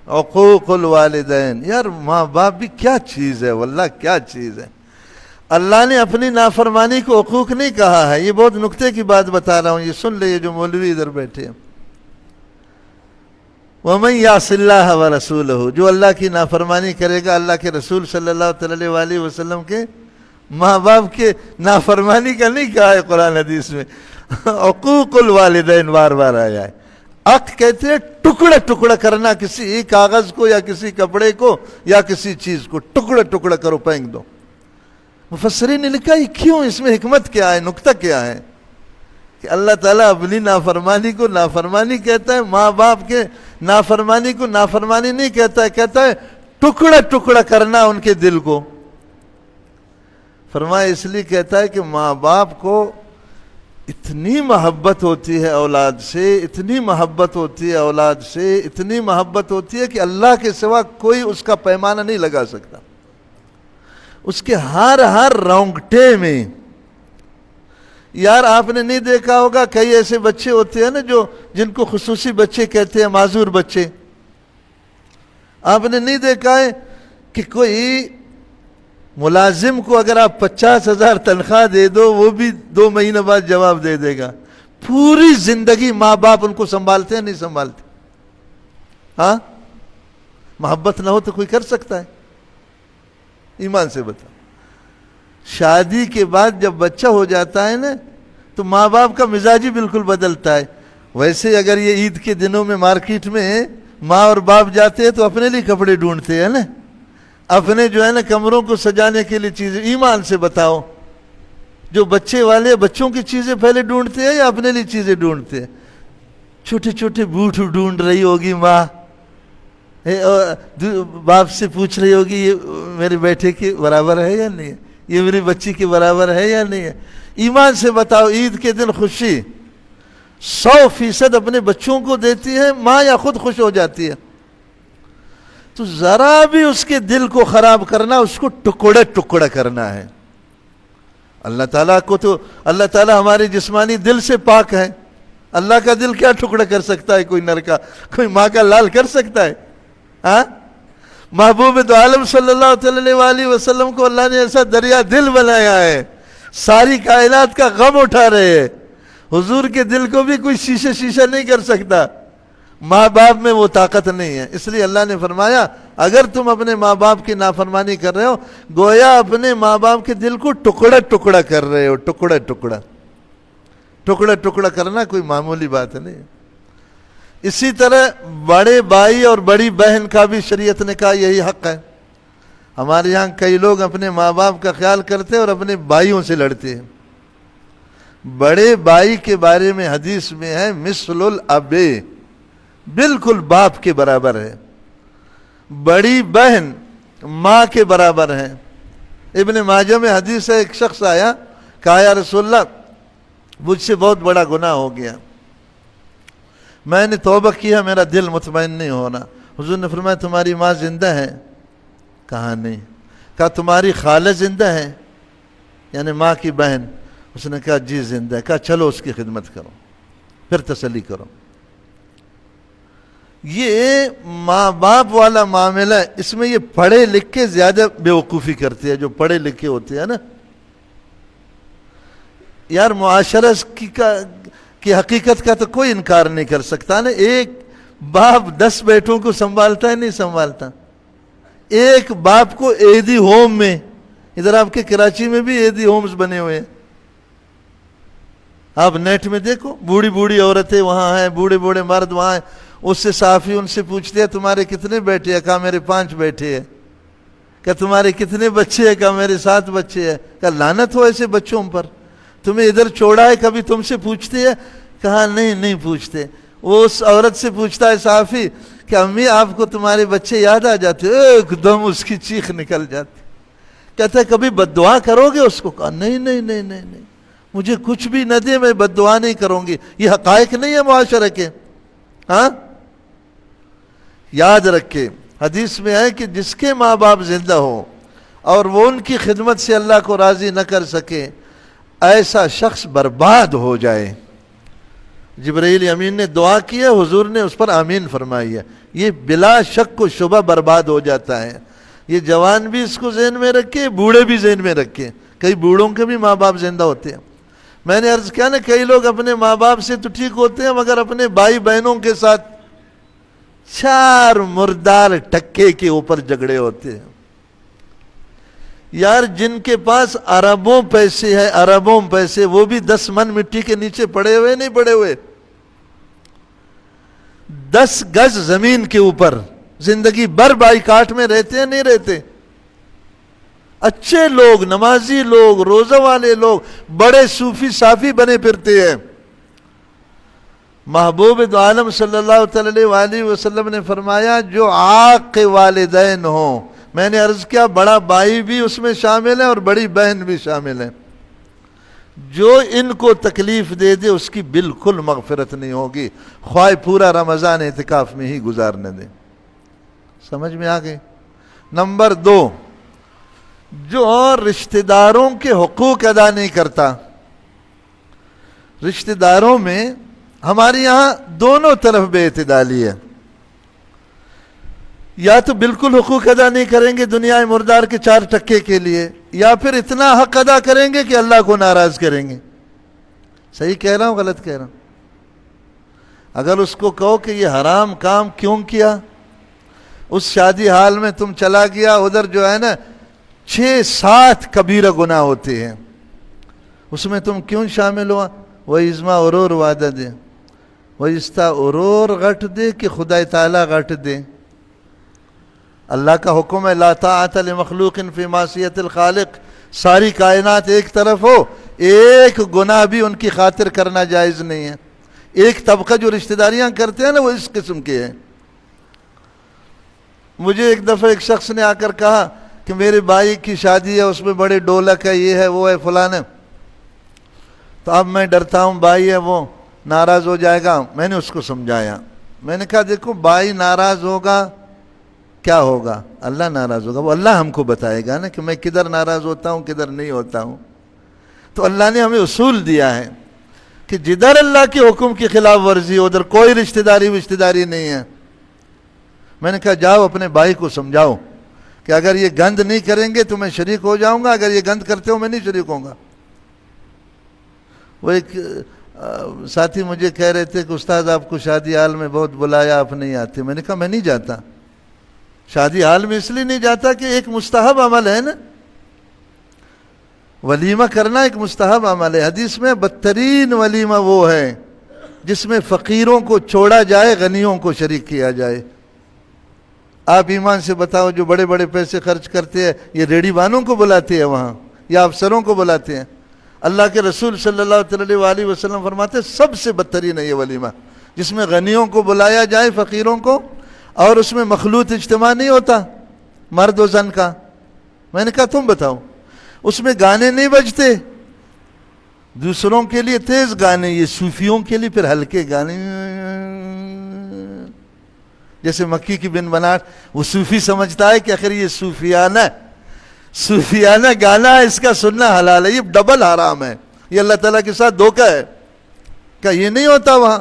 عقوق الوالدین۔ یار ماں باپ بھی کیا چیز ہے، واللہ کیا چیز ہے۔ اللہ نے اپنی نافرمانی کو عقوق نہیں کہا ہے، یہ بہت نکتے کی بات بتا رہا ہوں، یہ سن لے یہ جو مولوی ادھر بیٹھے ہیں۔ وَمَنْ يَعْصِ اللَّهَ وَرَسُولَهُ، جو اللہ کی نافرمانی کرے گا، اللہ کے رسول صلی اللہ علیہ وسلم کے ماں باپ کے نافرمانی کا نہیں کہا ہے قرآن حدیث میں، عقوق الوالدین بار بار آیا ہے۔ عق کہتے ہیں ٹکڑا ٹکڑا کرنا، کسی کاغذ کو یا کسی کپڑے کو یا کسی چیز کو ٹکڑا ٹکڑا کرو، پھینک دو۔ مفسرین نے لکھا یہ کیوں، اس میں حکمت کیا ہے، نکتہ کیا ہے کہ اللہ تعالیٰ اپنی نافرمانی کو نافرمانی کہتا ہے، ماں باپ کے نافرمانی کو نافرمانی نہیں کہتا ہے، کہتا ہے ٹکڑا ٹکڑا کرنا ان کے دل کو۔ فرمایا اس لیے کہتا ہے کہ ماں باپ کو اتنی محبت ہوتی ہے اولاد سے، اتنی محبت ہوتی ہے اولاد سے، اتنی محبت ہوتی ہے کہ اللہ کے سوا کوئی اس کا پیمانہ نہیں لگا سکتا۔ اس کے ہر رونگٹے میں، یار آپ نے نہیں دیکھا ہوگا کئی ایسے بچے ہوتے ہیں نا جو جن کو خصوصی بچے کہتے ہیں، معذور بچے۔ آپ نے نہیں دیکھا ہے کہ کوئی ملازم کو اگر آپ 50,000 تنخواہ دے دو وہ بھی 2 مہینے بعد جواب دے دے گا۔ پوری زندگی ماں باپ ان کو سنبھالتے ہیں نہیں سنبھالتے؟ ہاں، محبت نہ ہو تو کوئی کر سکتا ہے؟ ایمان سے بتا۔ شادی کے بعد جب بچہ ہو جاتا ہے نا تو ماں باپ کا مزاج ہی بالکل بدلتا ہے۔ ویسے اگر یہ عید کے دنوں میں مارکیٹ میں ماں اور باپ جاتے ہیں تو اپنے لیے کپڑے ڈھونڈتے ہیں نا، اپنے جو ہے نا کمروں کو سجانے کے لیے چیزیں۔ ایمان سے بتاؤ، جو بچے والے بچوں کی چیزیں پہلے ڈھونڈتے ہیں یا اپنے لیے چیزیں ڈھونڈتے ہیں؟ چھوٹے چھوٹے بوٹ ڈھونڈ رہی ہوگی ماں، باپ سے پوچھ رہی ہوگی یہ میرے بیٹے کے برابر ہے یا نہیں ہے، یہ میری بچی کے برابر ہے یا نہیں ہے۔ ایمان سے بتاؤ، عید کے دن خوشی 100% اپنے بچوں کو دیتی ہے ماں یا خود خوش ہو جاتی ہے؟ تو ذرا بھی اس کے دل کو خراب کرنا، اس کو ٹکڑا ٹکڑا کرنا ہے۔ اللہ تعالیٰ کو تو اللہ تعالیٰ ہمارے جسمانی دل سے پاک ہے، اللہ کا دل کیا ٹکڑا کر سکتا ہے؟ کوئی نر کا، کوئی ماں کا لال کر سکتا ہے؟ ہاں، محبوب دو عالم صلی اللہ علیہ وسلم کو اللہ نے ایسا دریا دل بنایا ہے، ساری کائنات کا غم اٹھا رہے ہیں۔ حضور کے دل کو بھی کوئی شیشہ نہیں کر سکتا۔ ماں باپ میں وہ طاقت نہیں ہے، اس لیے اللہ نے فرمایا اگر تم اپنے ماں باپ کی نافرمانی کر رہے ہو گویا اپنے ماں باپ کے دل کو ٹکڑا ٹکڑا کر رہے ہو، ٹکڑا ٹکڑا ٹکڑا ٹکڑا کرنا کوئی معمولی بات نہیں۔ اسی طرح بڑے بھائی اور بڑی بہن کا بھی شریعت نے کہا یہی حق ہے۔ ہمارے یہاں کئی لوگ اپنے ماں باپ کا خیال کرتے ہیں اور اپنے بھائیوں سے لڑتے ہیں۔ بڑے بھائی کے بارے میں حدیث میں ہے مثل الاب، بالکل باپ کے برابر ہے۔ بڑی بہن ماں کے برابر ہے۔ ابن ماجہ میں حدیث ہے، ایک شخص آیا کہا یا رسول اللہ مجھ سے بہت بڑا گناہ ہو گیا، میں نے توبہ کیا، میرا دل مطمئن نہیں ہونا۔ حضور نے فرمایا تمہاری ماں زندہ ہے؟ کہا نہیں۔ کہا تمہاری خالہ زندہ ہے، یعنی ماں کی بہن؟ اس نے کہا جی زندہ ہے۔ کہا چلو اس کی خدمت کرو، پھر تسلی کرو۔ یہ ماں باپ والا معاملہ ہے، اس میں یہ پڑھے لکھ کے زیادہ بے وقوفی کرتے ہیں، جو پڑھے لکھے ہوتے ہیں نا۔ یار معاشرہ کی حقیقت کا تو کوئی انکار نہیں کر سکتا نا۔ ایک باپ 10 بیٹوں کو سنبھالتا ہے نہیں سنبھالتا؟ ایک باپ کو ایدی ہوم میں، ادھر آپ کے کراچی میں بھی ایدی ہومز بنے ہوئے ہیں، آپ نیٹ میں دیکھو، بوڑھی بوڑھی عورتیں وہاں ہیں، بوڑھے بوڑھے مرد وہاں ہیں۔ اس سے صحافی ان سے پوچھتے ہیں تمہارے کتنے بیٹے ہیں؟ کہا میرے 5 بیٹے ہیں۔ کہ تمہارے کتنے بچے ہیں؟ کہا میرے 7 بچے ہیں۔ کہا لعنت ہو ایسے بچوں پر، تمہیں ادھر چھوڑا ہے، کبھی تم سے پوچھتے ہیں؟ کہا نہیں پوچھتے۔ وہ اس عورت سے پوچھتا ہے صحافی کہ امی آپ کو تمہارے بچے یاد آ جاتے؟ ایک دم اس کی چیخ نکل جاتی۔ کہتا ہے کبھی بد دعا کرو گے اس کو؟ کہا نہیں، مجھے کچھ بھی نہ دے میں بد دعا نہیں کروں گی۔ یہ حقائق نہیں ہے معاشرے کے؟ ہاں یاد رکھے، حدیث میں ہے کہ جس کے ماں باپ زندہ ہو اور وہ ان کی خدمت سے اللہ کو راضی نہ کر سکے، ایسا شخص برباد ہو جائے۔ جبرائیل امین نے دعا کی ہے، حضور نے اس پر آمین فرمائی ہے، یہ بلا شک و شبہ برباد ہو جاتا ہے۔ یہ جوان بھی اس کو ذہن میں رکھے، بوڑھے بھی ذہن میں رکھے، کئی بوڑھوں کے بھی ماں باپ زندہ ہوتے ہیں۔ میں نے عرض کیا نا کئی لوگ اپنے ماں باپ سے تو ٹھیک ہوتے ہیں مگر اپنے بھائی بہنوں کے ساتھ 4 مردار ٹکے کے اوپر جھگڑے ہوتے ہیں۔ یار جن کے پاس اربوں پیسے ہے، اربوں پیسے، وہ بھی 10 من مٹی کے نیچے پڑے ہوئے نہیں پڑے ہوئے، 10 گز زمین کے اوپر زندگی بھر بائی کاٹ میں رہتے ہیں نہیں رہتے؟ اچھے لوگ، نمازی لوگ، روزہ والے لوگ، بڑے صوفی صافی بنے پھرتے ہیں۔ محبوب دو عالم صلی اللہ علیہ وآلہ وسلم نے فرمایا جو عاق والدین ہوں، میں نے عرض کیا بڑا بھائی بھی اس میں شامل ہے اور بڑی بہن بھی شامل ہے، جو ان کو تکلیف دے دے اس کی بالکل مغفرت نہیں ہوگی، خواہ پورا رمضان اعتکاف میں ہی گزارنے دے۔ سمجھ میں آ گئی؟ نمبر 2، جو رشتہ داروں کے حقوق ادا نہیں کرتا۔ رشتہ داروں میں ہمارے یہاں دونوں طرف بے اعتدالی ہے، یا تو بالکل حقوق ادا نہیں کریں گے دنیا مردار کے 4 ٹکے کے لیے، یا پھر اتنا حق ادا کریں گے کہ اللہ کو ناراض کریں گے۔ صحیح کہہ رہا ہوں غلط کہہ رہا ہوں؟ اگر اس کو کہو کہ یہ حرام کام کیوں کیا، اس شادی حال میں تم چلا گیا، ادھر جو ہے نا 6-7 کبیرہ گناہ ہوتے ہیں، اس میں تم کیوں شامل ہوا؟ وہ ازما اورور وعدہ دے، وہ استا اورور غٹ دے کہ خدا تعالیٰ غٹ دے۔ اللہ کا حکم ہے لا طاعت لمخلوق فی معصیت الخالق، ساری کائنات ایک طرف ہو، ایک گناہ بھی ان کی خاطر کرنا جائز نہیں ہے۔ ایک طبقہ جو رشتہ داریاں کرتے ہیں نا وہ اس قسم کے ہیں۔ مجھے ایک دفعہ ایک شخص نے آ کر کہا کہ میرے بھائی کی شادی ہے، اس میں بڑے ڈھولک ہے، یہ ہے وہ ہے فلاں ہے، تو اب میں ڈرتا ہوں بھائی ہے وہ ناراض ہو جائے گا۔ میں نے اس کو سمجھایا، میں نے کہا دیکھو بھائی ناراض ہوگا کیا ہوگا؟ اللہ ناراض ہوگا، وہ اللہ ہم کو بتائے گا نا کہ میں کدھر ناراض ہوتا ہوں کدھر نہیں ہوتا ہوں۔ تو اللہ نے ہمیں اصول دیا ہے کہ جدھر اللہ کے حکم کی خلاف ورزی ہو ادھر کوئی رشتہ داری نہیں ہے۔ میں نے کہا جاؤ اپنے بھائی کو سمجھاؤ کہ اگر یہ گند نہیں کریں گے تو میں شریک ہو جاؤں گا، اگر یہ گند کرتے ہو میں نہیں شریک ہوں گا۔ وہ ایک ساتھی مجھے کہہ رہے تھے کہ استاد آپ کو شادی حال میں بہت بلایا، آپ نہیں آتے. میں نے کہا میں نہیں جاتا شادی حال میں، اس لیے نہیں جاتا کہ ایک مستحب عمل ہے نا، ولیمہ کرنا ایک مستحب عمل ہے. حدیث میں بدترین ولیمہ وہ ہے جس میں فقیروں کو چھوڑا جائے، غنیوں کو شریک کیا جائے. آپ ایمان سے بتاؤ جو بڑے بڑے پیسے خرچ کرتے ہیں یہ ریڑھی بانوں کو بلاتے ہیں وہاں، یا افسروں کو بلاتے ہیں؟ اللہ کے رسول صلی اللہ علیہ وسلم فرماتے ہیں سب سے بدترین ہے یہ ولیمہ جس میں غنیوں کو بلایا جائے، فقیروں کو، اور اس میں مخلوط اجتماع نہیں ہوتا مرد و زن کا. میں نے کہا تم بتاؤ، اس میں گانے نہیں بجتے، دوسروں کے لیے تیز گانے، یہ صوفیوں کے لیے پھر ہلکے گانے، جیسے مکی کی بن بناٹ. وہ صوفی سمجھتا ہے کہ آخر یہ صوفیانہ گانا ہے، اس کا سننا حلال ہے. یہ ڈبل حرام ہے، یہ اللہ تعالیٰ کے ساتھ دھوکہ ہے. کہ یہ نہیں ہوتا وہاں؟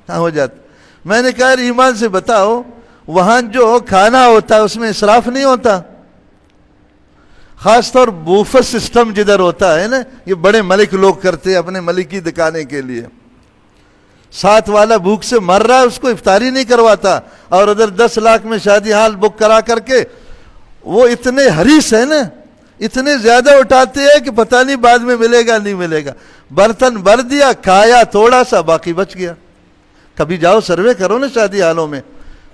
ہاں ہو جاتا. میں نے کہا ایمان سے بتاؤ وہاں جو کھانا ہوتا ہے اس میں اسراف نہیں ہوتا؟ خاص طور بوفر سسٹم جدھر ہوتا ہے نا، یہ بڑے ملک لوگ کرتے ہیں اپنے ملکی دکھانے کے لیے. ساتھ والا بھوک سے مر رہا ہے، اس کو افطاری نہیں کرواتا، اور ادھر 10 لاکھ میں شادی حال بک کرا کر کے وہ اتنے حریص ہیں نا، اتنے زیادہ اٹھاتے ہیں کہ پتہ نہیں بعد میں ملے گا نہیں ملے گا. برتن بھر دیا، کھایا تھوڑا سا، باقی بچ گیا. کبھی جاؤ سروے کرو نا شادی حالوں میں،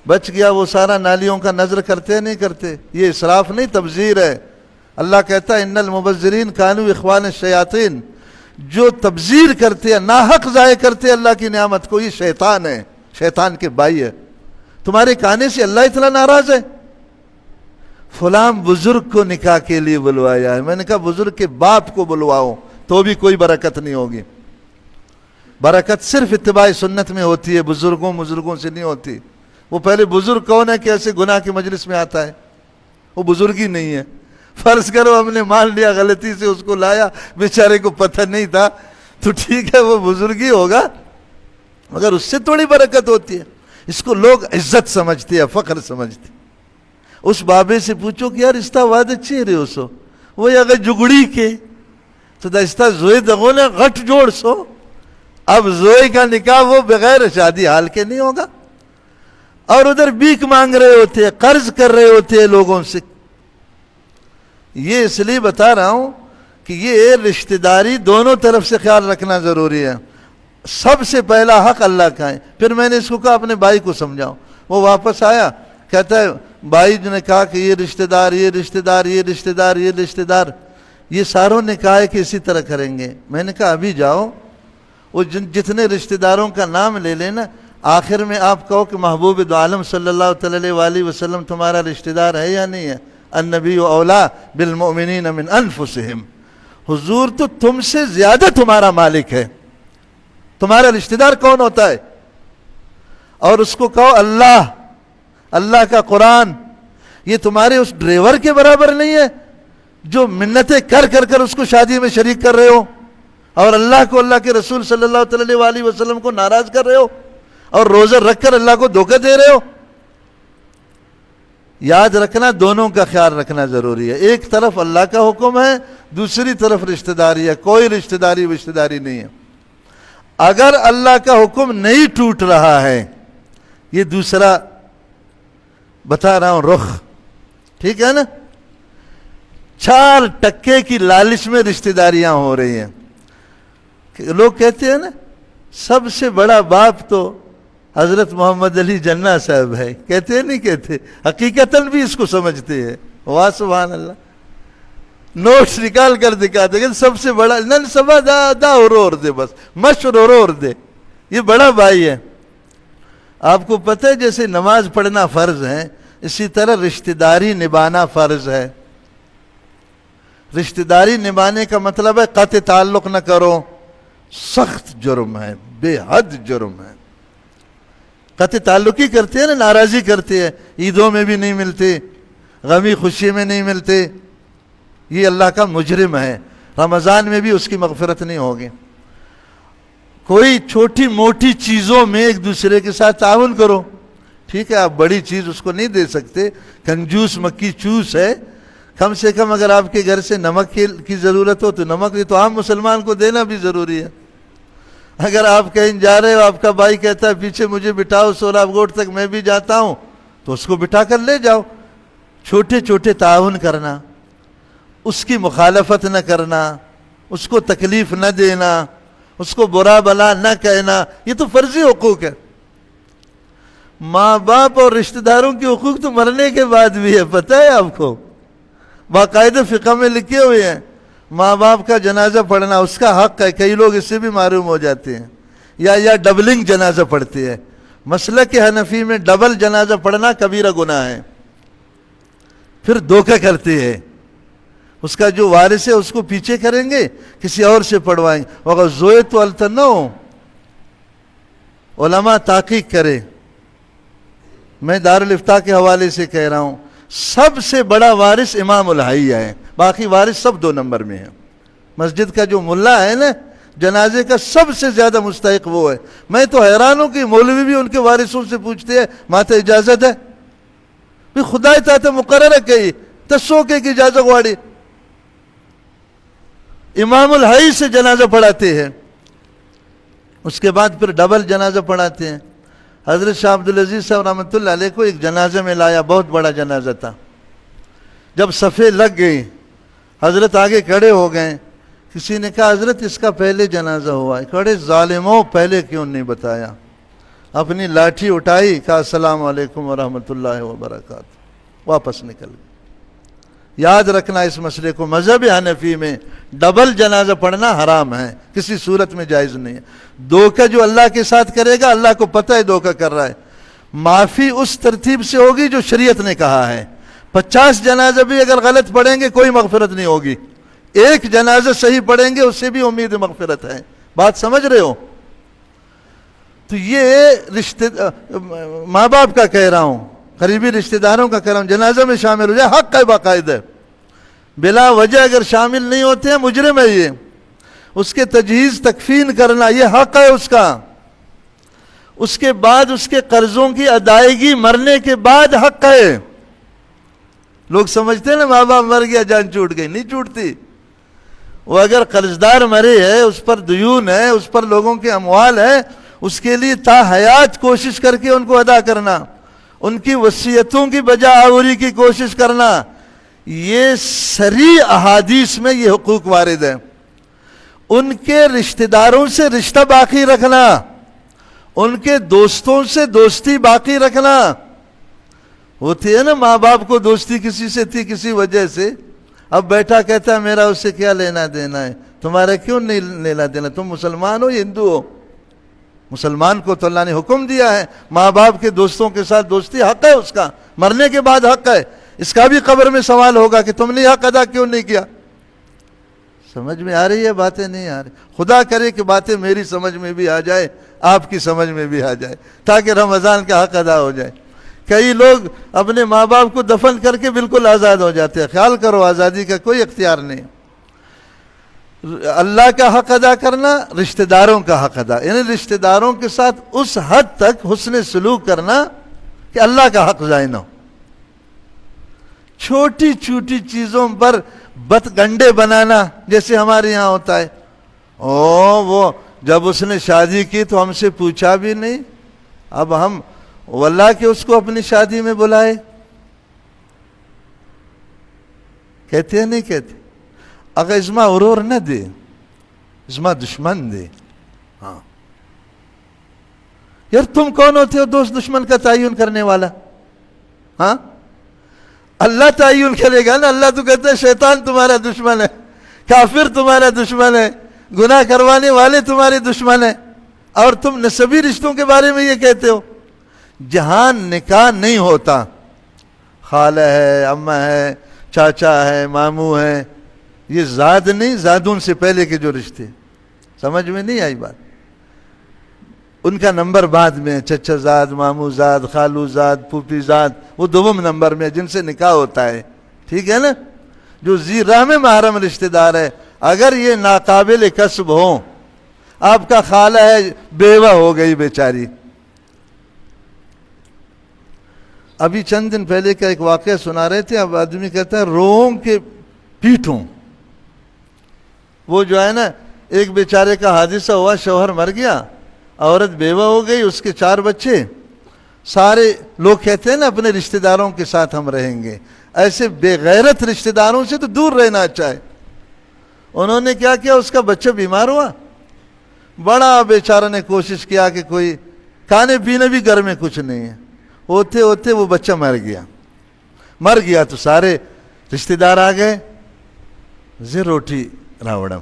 بچ گیا وہ سارا نالیوں کا نظر کرتے نہیں کرتے. یہ اسراف نہیں، تبذیر ہے. اللہ کہتا ہے ان المبذرین کانوا اخوان الشیاطین، جو تبذیر کرتے ہیں، ناحق ضائع کرتے ہیں اللہ کی نعمت کو، یہ شیطان ہے، شیطان کے بھائی ہے. تمہارے کہنے سے اللہ اتنا ناراض ہے؟ فلاں بزرگ کو نکاح کے لیے بلوایا ہے. میں نے کہا بزرگ کے باپ کو بلواؤ تو بھی کوئی برکت نہیں ہوگی. برکت صرف اتباع سنت میں ہوتی ہے، بزرگوں سے نہیں ہوتی. وہ پہلے بزرگ کون ہے کہ ایسے گناہ کی مجلس میں آتا ہے؟ وہ بزرگ ہی نہیں ہے. فرض کرو ہم نے مان لیا غلطی سے اس کو لایا، بیچارے کو پتہ نہیں تھا، تو ٹھیک ہے وہ بزرگ ہی ہوگا، مگر اس سے تھوڑی برکت ہوتی ہے. اس کو لوگ عزت سمجھتے ہیں، فخر سمجھتے. اس بابے سے پوچھو کہ یار استا واد اچھی رہے ہو سو وہ اگر جگڑی کے تو دستا زوئے دغو نے غٹ جوڑ سو. اب زوئے کا نکاح وہ بغیر شادی حال کے نہیں ہوگا، اور ادھر بھیک مانگ رہے ہوتے ہیں، قرض کر رہے ہوتے ہیں لوگوں سے. یہ اس لیے بتا رہا ہوں کہ یہ رشتہ داری دونوں طرف سے خیال رکھنا ضروری ہے. سب سے پہلا حق اللہ کا ہے. پھر میں نے اس کو کہا اپنے بھائی کو سمجھاؤ. وہ واپس آیا، کہتا ہے بھائی نے کہا کہ یہ رشتہ دار یہ رشتہ دار یہ رشتہ دار یہ رشتہ دار، یہ ساروں نے کہا ہے کہ اسی طرح کریں گے. میں نے کہا ابھی جاؤ وہ جتنے رشتہ داروں کا نام لے لینا، آخر میں آپ کہو کہ محبوب دو عالم صلی اللہ علیہ وسلم تمہارا رشتہ دار ہے یا نہیں ہے؟ النبی اولا بالمؤمنین من انفسہم، حضور تو تم سے زیادہ تمہارا مالک ہے. تمہارا رشتہ دار کون ہوتا ہے؟ اور اس کو کہو اللہ کا قرآن. یہ تمہارے اس ڈرائیور کے برابر نہیں ہے جو منتیں کر اس کو شادی میں شریک کر رہے ہو، اور اللہ کو، اللہ کے رسول صلی اللہ علیہ وسلم کو ناراض کر رہے ہو، اور روزہ رکھ کر اللہ کو دھوکہ دے رہے ہو. یاد رکھنا دونوں کا خیال رکھنا ضروری ہے. ایک طرف اللہ کا حکم ہے، دوسری طرف رشتہ داری ہے. کوئی رشتہ داری نہیں ہے. اگر اللہ کا حکم نہیں ٹوٹ رہا ہے، یہ دوسرا بتا رہا ہوں رخ، ٹھیک ہے نا، 4% کی لالچ میں رشتہ داریاں ہو رہی ہیں. لوگ کہتے ہیں نا سب سے بڑا باپ تو حضرت محمد علی جناح صاحب ہے، کہتے ہیں نہیں کہتے؟ حقیقتاً بھی اس کو سمجھتے ہیں. واہ سبحان اللہ. نوٹس نکال کر دکھاتے کہ سب سے بڑا نن سبا دا اور دے، بس مشر اور دے، یہ بڑا بھائی ہے. آپ کو پتہ ہے جیسے نماز پڑھنا فرض ہے، اسی طرح رشتہ داری نبھانا فرض ہے. رشتہ داری نبھانے کا مطلب ہے قطع تعلق نہ کرو. سخت جرم ہے، بے حد جرم ہے. قطع تعلق ہی کرتے ہیں نا، ناراضی کرتے ہیں، عیدوں میں بھی نہیں ملتے، غمی خوشی میں نہیں ملتے. یہ اللہ کا مجرم ہے. رمضان میں بھی اس کی مغفرت نہیں ہوگی. کوئی چھوٹی موٹی چیزوں میں ایک دوسرے کے ساتھ تعاون کرو. ٹھیک ہے آپ بڑی چیز اس کو نہیں دے سکتے، کنجوس مکی چوس ہے، کم سے کم اگر آپ کے گھر سے نمک کی ضرورت ہو تو نمک، تو عام مسلمان کو دینا بھی ضروری ہے. اگر آپ کہیں جا رہے ہو، آپ کا بھائی کہتا ہے پیچھے مجھے بٹھاؤ سوراب گوٹ تک میں بھی جاتا ہوں، تو اس کو بٹھا کر لے جاؤ۔ چھوٹے چھوٹے تعاون کرنا، اس کی مخالفت نہ کرنا، اس کو تکلیف نہ دینا، اس کو برا بلا نہ کہنا، یہ تو فرضی حقوق ہے۔ ماں باپ اور رشتہ داروں کے حقوق تو مرنے کے بعد بھی ہے، پتہ ہے آپ کو، باقاعدہ فقہ میں لکھے ہوئے ہیں۔ ماں باپ کا جنازہ پڑھنا اس کا حق ہے، کئی لوگ اس سے بھی معروم ہو جاتے ہیں، یا ڈبلنگ جنازہ پڑھتے ہیں۔ مسلک حنفی میں ڈبل جنازہ پڑھنا کبیرہ گناہ ہے، پھر دھوکہ کرتے ہیں۔ اس کا جو وارث ہے اس کو پیچھے کریں گے، کسی اور سے پڑھوائیں گے۔ وَقَدْ زُوِّتُ الْتَنَّوْ، علماء تحقیق کرے، میں دارالفتاء کے حوالے سے کہہ رہا ہوں، سب سے بڑا وارث امام الحیہ ہے، باقی وارث سب 2 نمبر میں ہیں۔ مسجد کا جو ملا ہے نا، جنازے کا سب سے زیادہ مستحق وہ ہے۔ میں تو حیران ہوں کہ مولوی بھی ان کے وارثوں سے پوچھتے ہیں ماتے اجازت ہے؟ بھی خدا تعالیٰ مقرر ہے کہ تسو کے اجازت واڑی، امام الحی سے جنازہ پڑھاتے ہیں، اس کے بعد پھر ڈبل جنازہ پڑھاتے ہیں۔ حضرت شاہ عبدالعزیز صاحب رحمۃ اللہ علیہ کو ایک جنازہ میں لایا، بہت بڑا جنازہ تھا۔ جب صفیں لگ گئی، حضرت آگے کھڑے ہو گئے، کسی نے کہا حضرت اس کا پہلے جنازہ ہوا ہے۔ کھڑے ظالموں، پہلے کیوں نہیں بتایا؟ اپنی لاٹھی اٹھائی، کہا السلام علیکم ورحمۃ اللہ وبرکاتہ، واپس نکل گئے۔ یاد رکھنا اس مسئلے کو، مذہب حنفی میں ڈبل جنازہ پڑھنا حرام ہے، کسی صورت میں جائز نہیں ہے۔ دھوکہ جو اللہ کے ساتھ کرے گا، اللہ کو پتہ ہے دھوکہ کر رہا ہے، معافی اس ترتیب سے ہوگی جو شریعت نے کہا ہے۔ 50 جنازہ بھی اگر غلط پڑھیں گے کوئی مغفرت نہیں ہوگی، ایک جنازہ صحیح پڑھیں گے اس سے بھی امید مغفرت ہے۔ بات سمجھ رہے ہو؟ تو یہ ماں باپ کا کہہ رہا ہوں، قریبی رشتہ داروں کا کہہ رہا ہوں، جنازہ میں شامل ہو جائے، حق ہے باقاعدہ، بلا وجہ اگر شامل نہیں ہوتے ہیں مجرم ہے یہ۔ اس کے تجہیز تکفین کرنا یہ حق ہے اس کا، اس کے بعد اس کے قرضوں کی ادائیگی مرنے کے بعد حق ہے۔ لوگ سمجھتے ہیں نا ماں باپ مر گیا جان چھوٹ گئی، نہیں چھوٹتی۔ وہ اگر قرضدار مرے ہے، اس پر دیون ہے، اس پر لوگوں کے اموال ہے، اس کے لیے تا حیات کوشش کر کے ان کو ادا کرنا، ان کی وصیتوں کی بجا آوری کی کوشش کرنا، یہ صریح احادیث میں یہ حقوق وارد ہے۔ ان کے رشتہ داروں سے رشتہ باقی رکھنا، ان کے دوستوں سے دوستی باقی رکھنا۔ ہوتی ہے نا ماں باپ کو دوستی کسی سے تھی کسی وجہ سے، اب بیٹا کہتا ہے میرا اس سے کیا لینا دینا ہے، تمہارا کیوں نہیں لینا دینا، تم مسلمان ہو یا ہندو ہو؟ مسلمان کو تو اللہ نے حکم دیا ہے ماں باپ کے دوستوں کے ساتھ دوستی، حق ہے اس کا، مرنے کے بعد حق ہے۔ اس کا بھی قبر میں سوال ہوگا کہ تم نے حق ادا کیوں نہیں کیا۔ سمجھ میں آ رہی ہے باتیں؟ نہیں آ رہی؟ خدا کرے کہ باتیں میری سمجھ میں بھی آ جائے، آپ کی سمجھ میں بھی آ جائے، تاکہ رمضان کا حق ادا ہو جائے۔ کئی لوگ اپنے ماں باپ کو دفن کر کے بالکل آزاد ہو جاتے ہیں، خیال کرو آزادی کا کوئی اختیار نہیں۔ اللہ کا حق ادا کرنا، رشتہ داروں کا حق ادا، یعنی رشتہ داروں کے ساتھ اس حد تک حسن سلوک کرنا کہ اللہ کا حق ضائع نہ ہو۔ چھوٹی چھوٹی چیزوں پر بت گنڈے بنانا، جیسے ہمارے یہاں ہوتا ہے، وہ جب اس نے شادی کی تو ہم سے پوچھا بھی نہیں، اب ہم واللہ کہ اس کو اپنی شادی میں بلائے، کہتے ہیں نہیں کہتے؟ اگر اسما غرور نہ دے، اسما دشمن دے۔ ہاں یار تم کون ہوتے ہو دوست دشمن کا تعین کرنے والا؟ ہاں اللہ تعین کرے گا نا، اللہ تو کہتا ہے شیطان تمہارا دشمن ہے، کافر تمہارا دشمن ہے، گناہ کروانے والے تمہارے دشمن ہیں، اور تم نسبی رشتوں کے بارے میں یہ کہتے ہو۔ جہاں نکاح نہیں ہوتا، خالہ ہے، اماں ہے، چاچا ہے، ماموں ہے، یہ زاد نہیں، زادون سے پہلے کے جو رشتے، سمجھ میں نہیں آئی بات؟ ان کا نمبر بعد میں، چچا زاد، ماموں زاد، خالو زاد، پھوپھی زاد، وہ دوم نمبر میں جن سے نکاح ہوتا ہے، ٹھیک ہے نا؟ جو ذی رحم محرم رشتہ دار ہے، اگر یہ ناقابل کسب ہوں، آپ کا خالہ ہے بیوہ ہو گئی بیچاری۔ ابھی چند دن پہلے کا ایک واقعہ سنا رہے تھے، اب آدمی کہتا ہے روؤں کے پیٹوں، وہ جو ہے نا ایک بیچارے کا حادثہ ہوا, شوہر مر گیا, عورت بیوہ ہو گئی, اس کے 4 بچے. سارے لوگ کہتے ہیں نا اپنے رشتہ داروں کے ساتھ ہم رہیں گے, ایسے بے غیرت رشتہ داروں سے تو دور رہنا اچھا ہے. انہوں نے کیا کیا, اس کا بچہ بیمار ہوا, بڑا بیچارہ نے کوشش کیا کہ کوئی کھانے پینے بھی گھر میں کچھ نہیں ہے, ہوتے ہوتے وہ بچہ مر گیا تو سارے رشتہ دار آ گئے, زی روٹی راوڑم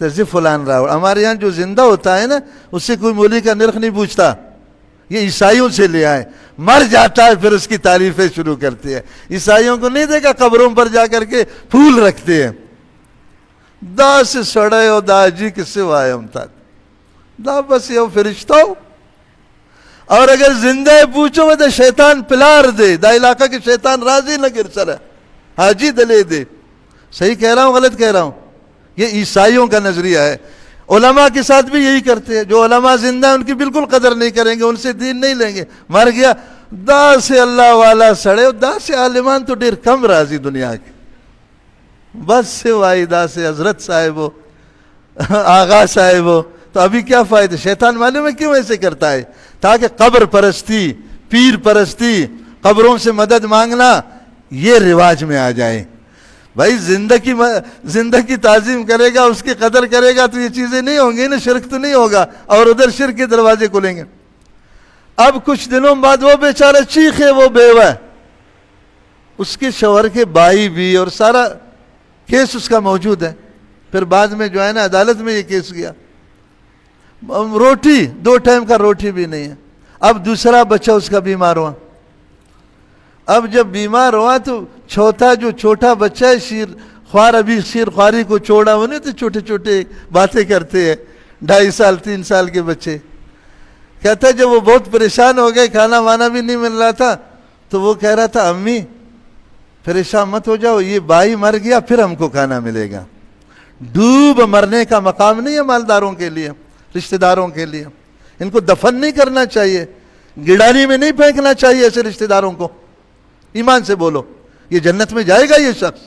زی فلان راوڑ. ہمارے یہاں جو زندہ ہوتا ہے نا اس سے کوئی مولی کا نرخ نہیں پوچھتا, یہ عیسائیوں سے لے آئے, مر جاتا ہے پھر اس کی تعریفیں شروع کرتے ہیں. عیسائیوں کو نہیں دیکھا قبروں پر جا کر کے پھول رکھتے ہیں, دا سے سڑے ہو دا جی کس سے وائے ہم تھا دا بس یہ فرشتہ ہو. اور اگر زندہ پوچھو وہ تو شیطان پلار دے, دا علاقہ کے شیطان راضی نہ گر سر حاجی دلے دے. صحیح کہہ رہا ہوں غلط کہہ رہا ہوں؟ یہ عیسائیوں کا نظریہ ہے. علماء کے ساتھ بھی یہی کرتے ہیں, جو علماء زندہ ہیں ان کی بالکل قدر نہیں کریں گے, ان سے دین نہیں لیں گے. مر گیا دا سے اللہ والا سڑے, دا سے عالمان تو ڈیر کم راضی دنیا کے, بس سے واحدہ سے حضرت صاحب ہو آغا صاحب ہو. تو ابھی کیا فائدہ؟ شیطان معلوم ہے کیوں ایسے کرتا ہے, تاکہ قبر پرستی, پیر پرستی, قبروں سے مدد مانگنا یہ رواج میں آ جائے. بھائی زندہ کی تعظیم کرے گا, اس کی قدر کرے گا تو یہ چیزیں نہیں ہوں گی نا, شرک تو نہیں ہوگا, اور ادھر شرک کے دروازے کھلیں گے. اب کچھ دنوں بعد وہ بیچارہ چیخے, وہ بیوہ, اس کے شوہر کے بھائی بھی, اور سارا کیس اس کا موجود ہے. پھر بعد میں جو ہے نا عدالت میں یہ کیس گیا, روٹی 2 ٹائم کا روٹی بھی نہیں ہے. اب دوسرا بچہ اس کا بیمار ہوا. اب جب بیمار ہوا تو چھوٹا بچہ ہے شیر خوار, ابھی شیر خواری کو چھوڑا, وہ نہیں تو چھوٹے چھوٹے باتیں کرتے ہیں, 2.5 سال 3 سال کے بچے. کہتا ہے جب وہ بہت پریشان ہو گئے, کھانا وانا بھی نہیں مل رہا تھا, تو وہ کہہ رہا تھا امی پریشان مت ہو جاؤ, یہ بھائی مر گیا پھر ہم کو کھانا ملے گا. ڈوب مرنے کا مقام نہیں ہے مالداروں کے لیے, رشتہ داروں کے لیے. ان کو دفن نہیں کرنا چاہیے, گڑانی میں نہیں پھینکنا چاہیے ایسے رشتہ داروں کو. ایمان سے بولو, یہ جنت میں جائے گا یہ شخص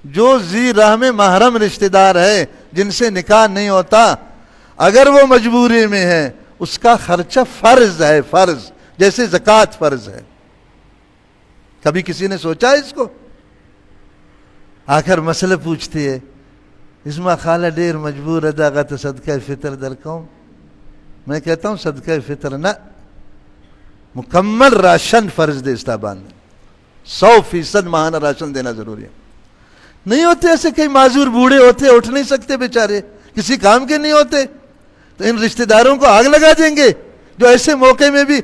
جو ذی رحم محرم رشتہ دار ہے, جن سے نکاح نہیں ہوتا, اگر وہ مجبوری میں ہے, اس کا خرچہ فرض ہے, فرض جیسے زکوٰۃ فرض ہے. کبھی کسی نے سوچا ہے اس کو؟ آ کر مسئلہ پوچھتی ہے, اسما خالہ ڈیر مجبور ادا کا تو صدقہ فطر درکاؤں. میں کہتا ہوں صدقہ فطر نہ, مکمل راشن فرض دے استابان میں, 100% ماہانہ راشن دینا ضروری ہے. نہیں ہوتے ایسے, کئی معذور بوڑھے ہوتے, اٹھ نہیں سکتے بیچارے, کسی کام کے نہیں ہوتے, تو ان رشتہ داروں کو آگ لگا دیں گے جو ایسے موقع میں بھی,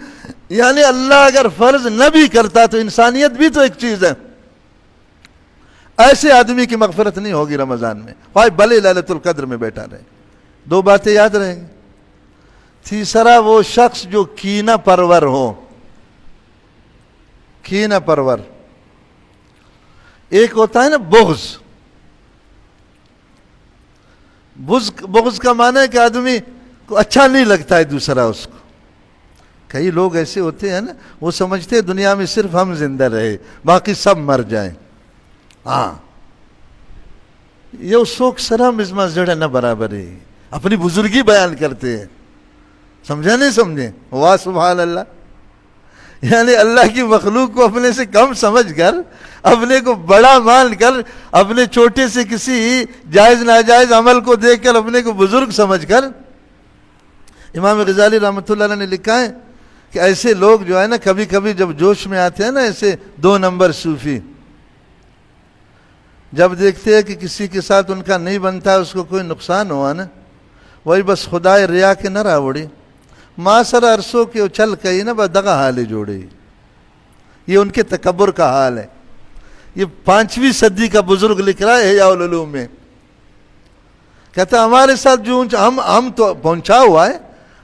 یعنی اللہ اگر فرض نہ بھی کرتا تو انسانیت بھی تو ایک چیز ہے. ایسے آدمی کی مغفرت نہیں ہوگی رمضان میں, خواہ بھلے لیلۃ القدر میں بیٹھا رہے. 2 باتیں یاد رہیں گی. تیسرا, وہ شخص جو کینہ پرور ہو. کینہ پرور, ایک ہوتا ہے نا بغض. بغض کا معنی ہے کہ آدمی کو اچھا نہیں لگتا ہے دوسرا اس کو. کئی لوگ ایسے ہوتے ہیں نا, وہ سمجھتے ہیں دنیا میں صرف ہم زندہ رہے, باقی سب مر جائیں. ہاں, یہ سوک سرا مزما جڑا نہ برابر ہے, اپنی بزرگی بیان کرتے ہیں. سمجھا نہیں سمجھے؟ واہ سبحان اللہ. یعنی اللہ کی مخلوق کو اپنے سے کم سمجھ کر, اپنے کو بڑا مان کر, اپنے چھوٹے سے کسی جائز ناجائز عمل کو دیکھ کر اپنے کو بزرگ سمجھ کر. امام غزالی رحمۃ اللہ علیہ نے لکھا ہے کہ ایسے لوگ جو ہے نا کبھی کبھی جب جوش میں آتے ہیں نا, ایسے 2 نمبر صوفی, جب دیکھتے ہیں کہ کسی کے ساتھ ان کا نہیں بنتا, اس کو کوئی نقصان ہوا نا, وہی بس خدائے ریا کے نہ راوڑی ماں سر عرصوں کے اچھل کہی نا بس دغا حال جوڑی. یہ ان کے تکبر کا حال ہے. یہ 5ویں صدی کا بزرگ لکھ رہا ہے احیاء العلوم میں. کہتا ہمارے ساتھ جو ہم تو پہنچا ہوا ہے,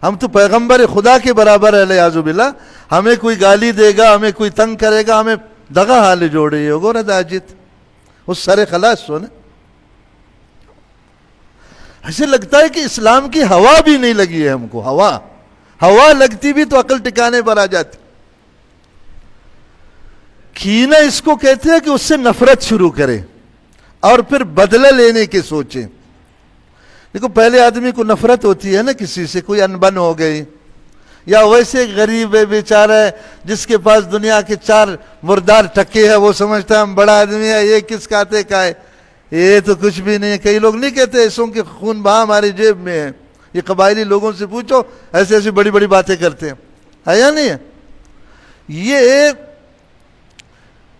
ہم تو پیغمبر خدا کے برابر ہے علیہ باللہ, ہمیں کوئی گالی دے گا, ہمیں کوئی تنگ کرے گا, ہمیں دغا حال جوڑی ہوگا نا داجت, اس سارے خلاص سو نا. ایسے لگتا ہے کہ اسلام کی ہوا بھی نہیں لگی ہے ہم کو. ہوا لگتی بھی تو عقل ٹکانے پر آ جاتی. کینہ اس کو کہتے ہیں کہ اس سے نفرت شروع کرے اور پھر بدلہ لینے کے سوچے. دیکھو پہلے آدمی کو نفرت ہوتی ہے نا کسی سے، کوئی انبن ہو گئی، یا ویسے غریب ہے بیچارہ ہے جس کے پاس دنیا کے 4 مردار ٹکے ہیں، وہ سمجھتا ہے ہم بڑا آدمی ہے، یہ کس کھاتے کا ہے، یہ تو کچھ بھی نہیں ہے۔ کئی لوگ نہیں کہتے ایسوں کے خون بہا ہماری جیب میں ہے، یہ قبائلی لوگوں سے پوچھو ایسے ایسی بڑی بڑی باتیں کرتے ہیں، ہے یا نہیں ہے؟ یہ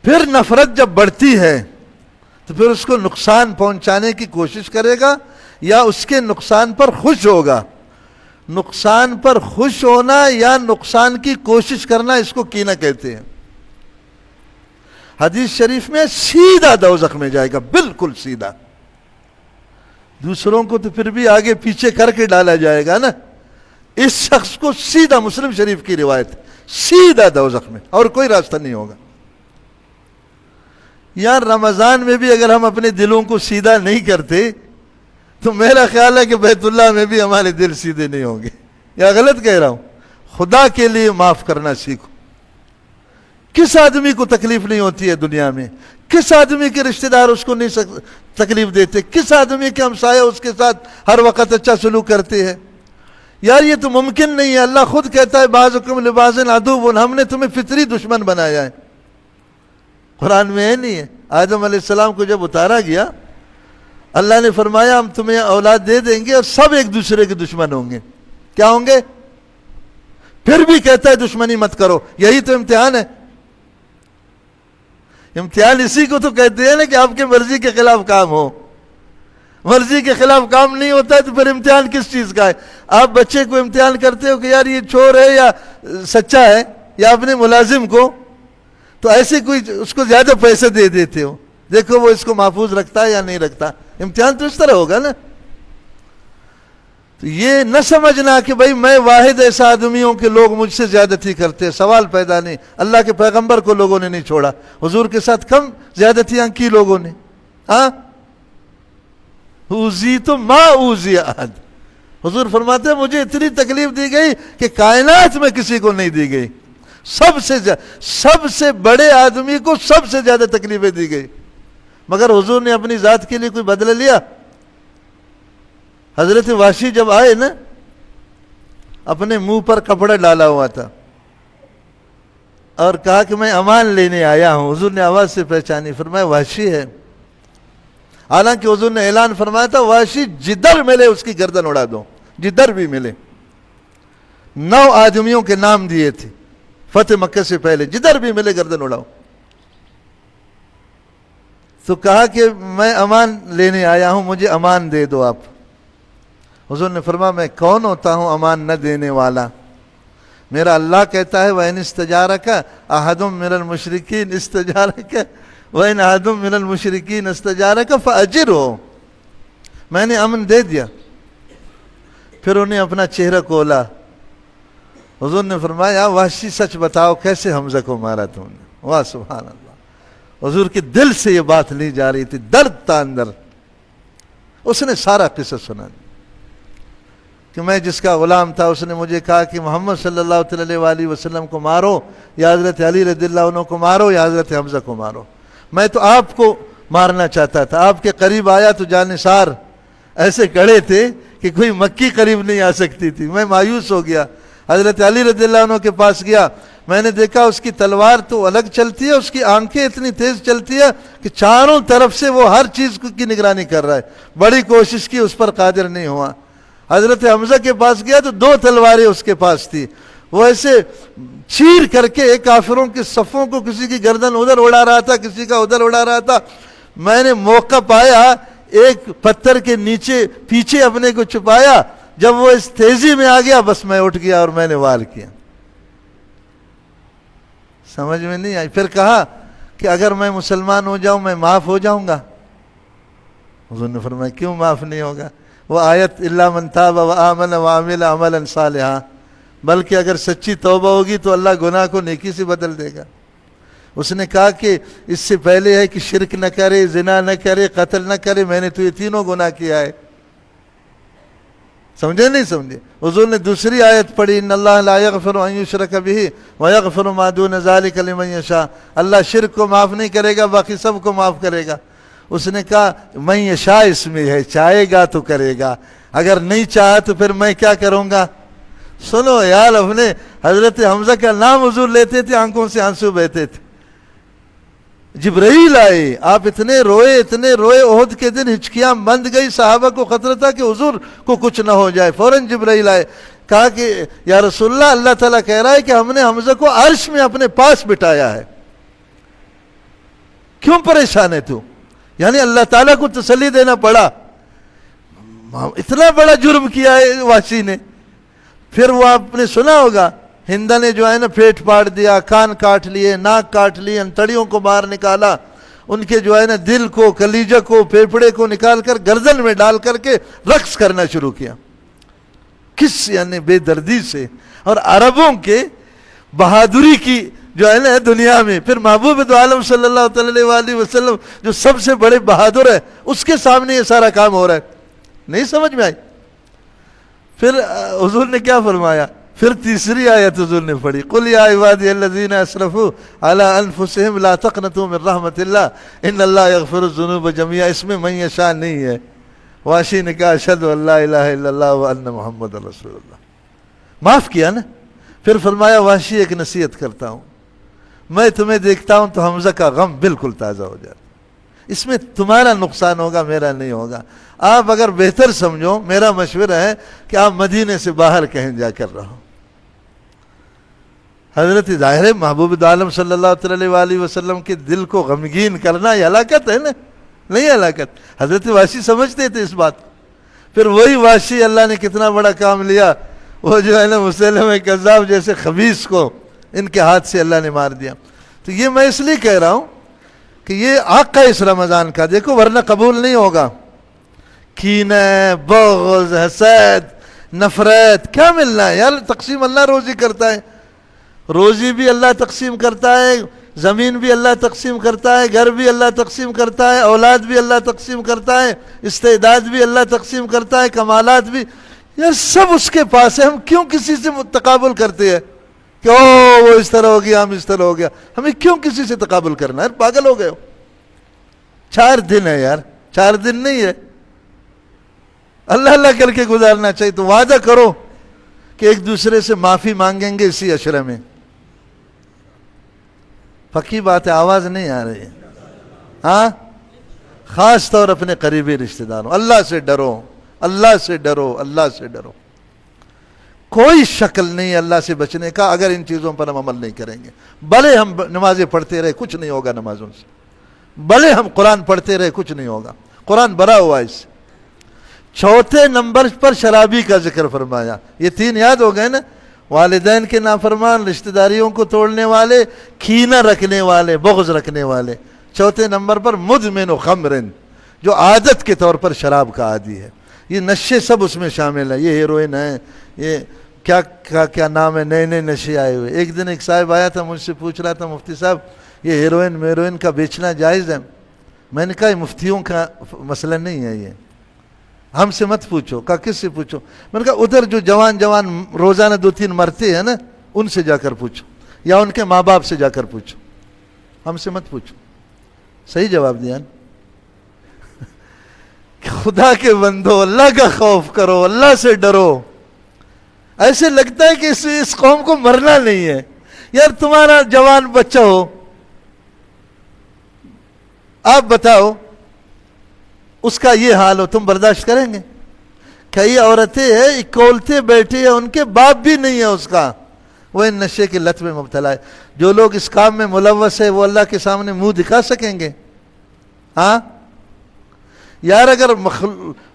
پھر نفرت جب بڑھتی ہے تو پھر اس کو نقصان پہنچانے کی کوشش کرے گا یا اس کے نقصان پر خوش ہوگا۔ نقصان پر خوش ہونا یا نقصان کی کوشش کرنا، اس کو کینہ کہتے ہیں۔ حدیث شریف میں سیدھا دوزخ میں جائے گا، بالکل سیدھا، دوسروں کو تو پھر بھی آگے پیچھے کر کے ڈالا جائے گا نا، اس شخص کو سیدھا، مسلم شریف کی روایت، سیدھا دوزخ میں، اور کوئی راستہ نہیں ہوگا۔ یار رمضان میں بھی اگر ہم اپنے دلوں کو سیدھا نہیں کرتے تو میرا خیال ہے کہ بیت اللہ میں بھی ہمارے دل سیدھے نہیں ہوں گے، یا غلط کہہ رہا ہوں؟ خدا کے لیے معاف کرنا سیکھو۔ کس آدمی کو تکلیف نہیں ہوتی ہے دنیا میں؟ کس آدمی کے رشتہ دار اس کو نہیں تکلیف دیتے؟ کس آدمی کے ہمسایہ اس کے ساتھ ہر وقت اچھا سلوک کرتے ہیں؟ یار یہ تو ممکن نہیں ہے۔ اللہ خود کہتا ہے بعضکم لبعض عدو، ہم نے تمہیں فطری دشمن بنایا ہے۔ قرآن میں ہے نہیں ہے؟ آدم علیہ السلام کو جب اتارا گیا، اللہ نے فرمایا ہم تمہیں اولاد دے دیں گے اور سب ایک دوسرے کے دشمن ہوں گے۔ کیا ہوں گے؟ پھر بھی کہتا ہے دشمنی مت کرو۔ یہی تو امتحان ہے۔ امتحان اسی کو تو کہتے ہیں نا کہ آپ کی مرضی کے خلاف کام ہو۔ مرضی کے خلاف کام نہیں ہوتا ہے تو پھر امتحان کس چیز کا ہے؟ آپ بچے کو امتحان کرتے ہو کہ یار یہ چور ہے یا سچا ہے، یا اپنے ملازم کو، تو ایسے کوئی اس کو زیادہ پیسے دے دیتے ہو، دیکھو وہ اس کو محفوظ رکھتا ہے یا نہیں رکھتا۔ امتحان تو اس طرح ہوگا نا۔ تو یہ نہ سمجھنا کہ بھائی میں واحد ایسا آدمی ہوں کہ لوگ مجھ سے زیادتی کرتے ہیں، سوال پیدا نہیں۔ اللہ کے پیغمبر کو لوگوں نے نہیں چھوڑا، حضور کے ساتھ کم زیادتیاں کی لوگوں نے۔ ہاں اوذیت ما اوذی احد، حضور فرماتے ہیں مجھے اتنی تکلیف دی گئی کہ کائنات میں کسی کو نہیں دی گئی۔ سب سے بڑے آدمی کو سب سے زیادہ تکلیفیں دی گئی، مگر حضور نے اپنی ذات کے لیے کوئی بدلہ لیا؟ حضرت واشی جب آئے نا، اپنے منہ پر کپڑا ڈالا ہوا تھا اور کہا کہ میں امان لینے آیا ہوں، حضور نے آواز سے پہچانی، فرمایا واشی ہے۔ حالانکہ حضور نے اعلان فرمایا تھا واشی جدھر ملے اس کی گردن اڑا دو، جدھر بھی ملے۔ 9 آدمیوں کے نام دیے تھے فتح مکہ سے پہلے، جدھر بھی ملے گردن اڑاؤ۔ تو کہا کہ میں امان لینے آیا ہوں، مجھے امان دے دو آپ۔ حضور نے فرمایا میں کون ہوتا ہوں امان نہ دینے والا؟ میرا اللہ کہتا ہے وَإِنِ اسْتَجَارَكَ أَحَدٌ مِّنَ الْمُشْرِكِينَ اسْتَجَارَكَ وَإِنْ أَحَدٌ مِّنَ الْمُشْرِكِينَ اسْتَجَارَكَ فَأَجِرْهُ، میں نے امن دے دیا۔ پھر انہیں اپنا چہرہ کھولا، حضور نے فرمایا وحشی سچ بتاؤ کیسے حمزہ کو مارا تم نے؟ واہ سبحان اللہ، حضور کے دل سے یہ بات لی جا رہی تھی، درد تھا اندر۔ اس نے سارا قصہ سنا کہ میں جس کا غلام تھا، اس نے مجھے کہا کہ محمد صلی اللہ علیہ وسلم کو مارو، یا حضرت علی رضی اللہ عنہ کو مارو، یا حضرت حمزہ کو مارو۔ میں تو آپ کو مارنا چاہتا تھا۔ آپ کے قریب آیا تو جانثار ایسے کھڑے تھے کہ کوئی مکی قریب نہیں آ سکتی تھی۔ میں مایوس ہو گیا، حضرت علی رضی اللہ عنہ کے پاس گیا، میں نے دیکھا اس کی تلوار تو الگ چلتی ہے، اس کی آنکھیں اتنی تیز چلتی ہے کہ چاروں طرف سے وہ ہر چیز کی نگرانی کر رہا ہے۔ بڑی کوشش کی، اس پر قادر نہیں ہوا۔ حضرت حمزہ کے پاس گیا تو 2 تلواریں اس کے پاس تھی، وہ ایسے چیر کر کے کافروں کے صفوں کو کسی کی گردن ادھر اڑا رہا تھا، کسی کا ادھر اڑا رہا تھا۔ میں نے موقع پایا، ایک پتھر کے نیچے پیچھے اپنے کو چھپایا، جب وہ اس تیزی میں آ گیا بس میں اٹھ گیا اور میں نے وار کیا۔ سمجھ میں نہیں آئی۔ پھر کہا کہ اگر میں مسلمان ہو جاؤں میں معاف ہو جاؤں گا؟ حضور نے فرمایا کیوں معاف نہیں ہوگا؟ وہ آیت الا من تاب وآمن وعمل عملا صالحا، بلکہ اگر سچی توبہ ہوگی تو اللہ گناہ کو نیکی سے بدل دے گا۔ اس نے کہا کہ اس سے پہلے ہے کہ شرک نہ کرے، زنا نہ کرے، قتل نہ کرے، میں نے تو یہ تینوں گناہ کیا ہے۔ سمجھے نہیں سمجھے؟ حضور نے دوسری آیت پڑھی ان اللہ لا یغفر ان یشرک بہ ویغفر ما دون ذلک لمن یشاء، اللہ شرک کو معاف نہیں کرے گا، باقی سب کو معاف کرے گا۔ اس نے کہا من یشاء اس میں ہے، چاہے گا تو کرے گا۔ اگر نہیں چاہا تو پھر میں کیا کروں گا؟ سنو یار، اپنے حضرت حمزہ کا نام حضور لیتے تھے، آنکھوں سے آنسو بہتے تھے. جبرائیل آئے، آپ اتنے روئے احد کے دن ہچکیاں بند گئی، صحابہ کو خطرہ تھا کہ حضور کو کچھ نہ ہو جائے. فوراً جبرائیل آئے، کہا کہ یا رسول اللہ، اللہ تعالیٰ کہہ رہا ہے کہ ہم نے حمزہ کو عرش میں اپنے پاس بٹھایا ہے، کیوں پریشان ہے تو؟ یعنی اللہ تعالیٰ کو تسلی دینا پڑا. اتنا بڑا جرم کیا ہے وحشی نے. پھر وہ آپ نے سنا ہوگا، ہندا نے جو ہے نا پیٹ پاڑ دیا، کان کاٹ لیے، ناک کاٹ لیے، انتڑیوں کو باہر نکالا، ان کے جو ہے نا دل کو، کلیجہ کو، پھیپھڑے کو نکال کر گردن میں ڈال کر کے رقص کرنا شروع کیا. کس یعنی بے دردی سے. اور عربوں کے بہادری کی جو ہے نا دنیا میں، پھر محبوب دو عالم صلی اللہ علیہ وسلم جو سب سے بڑے بہادر ہے، اس کے سامنے یہ سارا کام ہو رہا ہے. نہیں سمجھ میں آئی؟ پھر حضور نے کیا فرمایا؟ پھر تیسری آیت حضور نے پڑھی، قل یا عبادی الذین اسرفوا علی انفسہم لا تقنطوا من رحمت اللہ ان اللہ یغفر الذنوب جميعا. اس میں من یشاء نہیں ہے. واشی نے کہا اشہد ان لا الہ الا اللہ وان محمد رسول اللہ. معاف کیا نا. پھر فرمایا واشی ایک نصیحت کرتا ہوں، میں تمہیں دیکھتا ہوں تو حمزہ کا غم بالکل تازہ ہو جاتا. اس میں تمہارا نقصان ہوگا، میرا نہیں ہوگا. آپ اگر بہتر سمجھو، میرا مشورہ ہے کہ آپ مدینے سے باہر کہیں جا کر رہو. حضرت ظاہر محبوب عالم صلی اللہ علیہ وسلم کے دل کو غمگین کرنا یہ ہلاکت ہے نا، نہیں ہلاکت. حضرت واشی سمجھتے تھے اس بات. پھر وہی واشی اللہ نے کتنا بڑا کام لیا، وہ جو ہے نا مسلمہ کذاب جیسے خبیث کو ان کے ہاتھ سے اللہ نے مار دیا. تو یہ میں اس لیے کہہ رہا ہوں کہ یہ حق ہے اس رمضان کا، دیکھو ورنہ قبول نہیں ہوگا. کینہ، بغض، حسد، نفرت، کیا ملنا ہے یار؟ تقسیم اللہ روزی کرتا ہے. روزی بھی اللہ تقسیم کرتا ہے، زمین بھی اللہ تقسیم کرتا ہے، گھر بھی اللہ تقسیم کرتا ہے، اولاد بھی اللہ تقسیم کرتا ہے، استعداد بھی اللہ تقسیم کرتا ہے، کمالات بھی. یار سب اس کے پاس ہے. ہم کیوں کسی سے تقابل کرتے ہیں کہ او وہ اس طرح ہو گیا، ہم اس طرح ہو گیا؟ ہمیں کیوں کسی سے تقابل کرنا ہے؟ پاگل ہو گئے ہو. 4 دن ہے یار، 4 دن نہیں ہے. اللہ اللہ کر کے گزارنا چاہیے. تو وعدہ کرو کہ ایک دوسرے سے معافی مانگیں گے اسی عشرے میں. پکی بات ہے، آواز نہیں آ رہی ہے. ہاں، خاص طور اپنے قریبی رشتہ داروں. اللہ سے ڈرو، اللہ سے ڈرو، اللہ سے ڈرو. کوئی شکل نہیں اللہ سے بچنے کا اگر ان چیزوں پر ہم عمل نہیں کریں گے. بھلے ہم نمازیں پڑھتے رہے، کچھ نہیں ہوگا نمازوں سے. بھلے ہم قرآن پڑھتے رہے، کچھ نہیں ہوگا. قرآن بھرا ہوا ہے اس سے. 4 نمبر پر شرابی کا ذکر فرمایا. یہ 3 یاد ہو گئے نا؟ والدین کے نافرمان، رشتہ داریوں کو توڑنے والے، کینہ رکھنے والے، بغض رکھنے والے. 4 نمبر پر مدمن خمر، جو عادت کے طور پر شراب کا عادی ہے. یہ نشے سب اس میں شامل ہیں. یہ ہیروئن ہے، یہ کیا نام ہے، نئے نئے نشے آئے ہوئے. ایک دن ایک صاحب آیا تھا، مجھ سے پوچھ رہا تھا میں صاحب یہ ہیروئن کا بیچنا جائز ہے؟ میں نے کہا یہ مفتیوں کا مسئلہ نہیں ہے، یہ ہم سے مت پوچھو. کہا کس سے پوچھو؟ میں نے کہا ادھر جو جوان روزانہ 2-3 مرتے ہیں نا، ان سے جا کر پوچھو، یا ان کے ماں باپ سے جا کر پوچھو، ہم سے مت پوچھو. صحیح جواب دیا نا؟ خدا کے بندو، اللہ کا خوف کرو، اللہ سے ڈرو. ایسے لگتا ہے کہ اس قوم کو مرنا نہیں ہے. یار تمہارا جوان بچہ ہو، آپ بتاؤ اس کا یہ حال ہو، تم برداشت کریں گے؟ کئی عورتیں ہیں اکولتے بیٹھے ہیں، ان کے باپ بھی نہیں ہے اس کا، وہ ان نشے کی لت میں مبتلا ہے. جو لوگ اس کام میں ملوث ہے وہ اللہ کے سامنے منہ دکھا سکیں گے؟ ہاں یار، اگر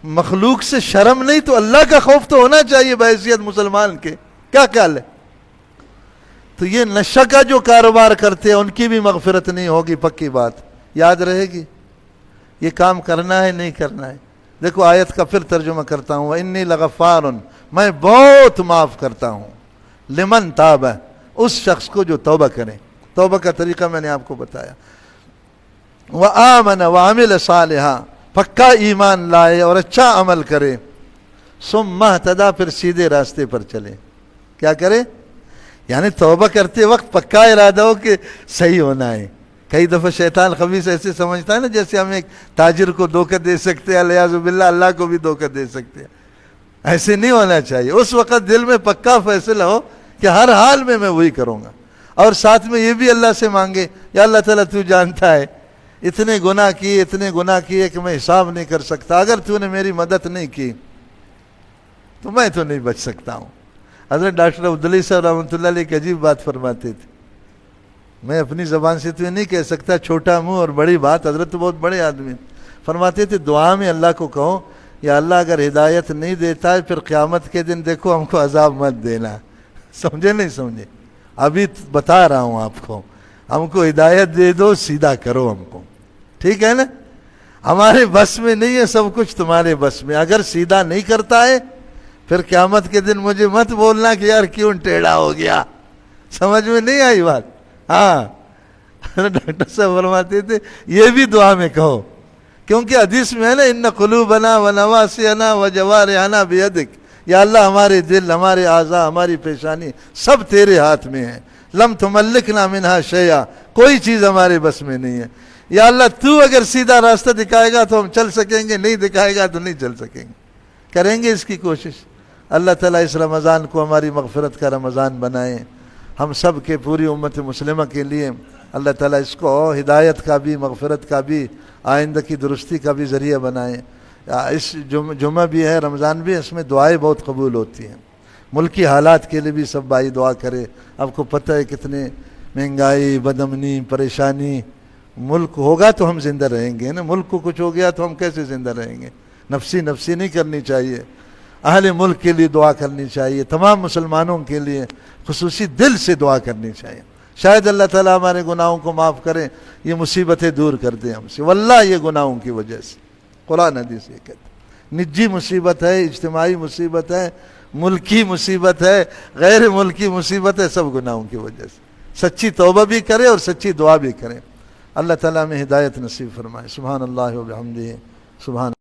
مخلوق سے شرم نہیں تو اللہ کا خوف تو ہونا چاہیے بحیثیت مسلمان کے. کیا خیال ہے؟ تو یہ نشہ کا جو کاروبار کرتے ہیں ان کی بھی مغفرت نہیں ہوگی. پکی بات یاد رہے گی. یہ کام کرنا ہے نہیں کرنا ہے. دیکھو آیت کا پھر ترجمہ کرتا ہوں، انی لغفار، میں بہت معاف کرتا ہوں، لمن تاب، اس شخص کو جو توبہ کرے. توبہ کا طریقہ میں نے آپ کو بتایا. وآمن وعمل صالحا، پکا ایمان لائے اور اچھا عمل کرے. ثم اہتدی، پھر سیدھے راستے پر چلے. کیا کرے؟ یعنی توبہ کرتے وقت پکا ارادہ ہو کہ صحیح ہونا ہے. کئی دفعہ شیطان خبیث ایسے سمجھتا ہے نا جیسے ہم ایک تاجر کو دھوکہ دے سکتے ہیں، الیاذ باللہ اللہ کو بھی دھوکہ دے سکتے ہیں. ایسے نہیں ہونا چاہیے. اس وقت دل میں پکا فیصلہ ہو کہ ہر حال میں وہی کروں گا. اور ساتھ میں یہ بھی اللہ سے مانگے, یا اللہ تعالیٰ تو جانتا ہے اتنے گناہ کیے کہ میں حساب نہیں کر سکتا, اگر تو نے میری مدد نہیں کی تو میں تو نہیں بچ سکتا ہوں. حضرت ڈاکٹر عبدالعلی صاحب رحمۃ اللہ علیہ ایک عجیب بات فرماتے تھے, میں اپنی زبان سے تو یہ نہیں کہہ سکتا, چھوٹا منہ اور بڑی بات, حضرت تو بہت بڑے آدمی. فرماتے تھے دعا میں اللہ کو کہو, یا اللہ اگر ہدایت نہیں دیتا ہے پھر قیامت کے دن دیکھو ہم کو عذاب مت دینا. سمجھے نہیں سمجھے؟ ابھی بتا رہا ہوں آپ کو, ہم کو ہدایت دے دو, سیدھا کرو ہم کو, ٹھیک ہے نا. ہمارے بس میں نہیں ہے سب کچھ, تمہارے بس میں. اگر سیدھا نہیں کرتا ہے پھر قیامت کے دن مجھے مت بولنا کہ یار کیوں ٹیڑھا ہو گیا. سمجھ میں نہیں آئی بات؟ ہاں ڈاکٹر صاحب فرماتے تھے یہ بھی دعا میں کہو, کیونکہ حدیث میں ہے نا ان قلوبنا ونواسینا وجوارحنا بیدک, یا اللہ ہمارے دل, ہمارے اعضاء, ہماری پیشانی سب تیرے ہاتھ میں ہیں. لم تملکنا منہا شیئا, کوئی چیز ہمارے بس میں نہیں ہے. یا اللہ تو اگر سیدھا راستہ دکھائے گا تو ہم چل سکیں گے, نہیں دکھائے گا تو نہیں چل سکیں گے. کریں گے اس کی کوشش. اللہ تعالیٰ اس رمضان کو ہماری مغفرت کا رمضان بنائے, ہم سب کے, پوری امت مسلمہ کے لیے اللہ تعالیٰ اس کو ہدایت کا بھی, مغفرت کا بھی, آئندہ کی درستی کا بھی ذریعہ بنائیں. اس جمعہ بھی ہے, رمضان بھی ہے, اس میں دعائیں بہت قبول ہوتی ہیں. ملکی حالات کے لیے بھی سب بھائی دعا کرے. آپ کو پتہ ہے کتنے مہنگائی, بدامنی, پریشانی. ملک ہوگا تو ہم زندہ رہیں گے نا, ملک کو کچھ ہو گیا تو ہم کیسے زندہ رہیں گے. نفسی نہیں کرنی چاہیے, اہل ملک کے لیے دعا کرنی چاہیے, تمام مسلمانوں کے لیے خصوصی دل سے دعا کرنی چاہیے. شاید اللہ تعالیٰ ہمارے گناہوں کو معاف کرے, یہ مصیبتیں دور کر دیں ہم سے. واللہ یہ گناہوں کی وجہ سے, قرآن حدیث یہ کہتے ہیں, نجی مصیبت ہے, اجتماعی مصیبت ہے, ملکی مصیبت ہے, غیر ملکی مصیبت ہے, سب گناہوں کی وجہ سے. سچی توبہ بھی کرے اور سچی دعا بھی کرے. اللہ تعالیٰ میں ہدایت نصیب فرمائے. سبحان اللہ و بحمدہ, سبحان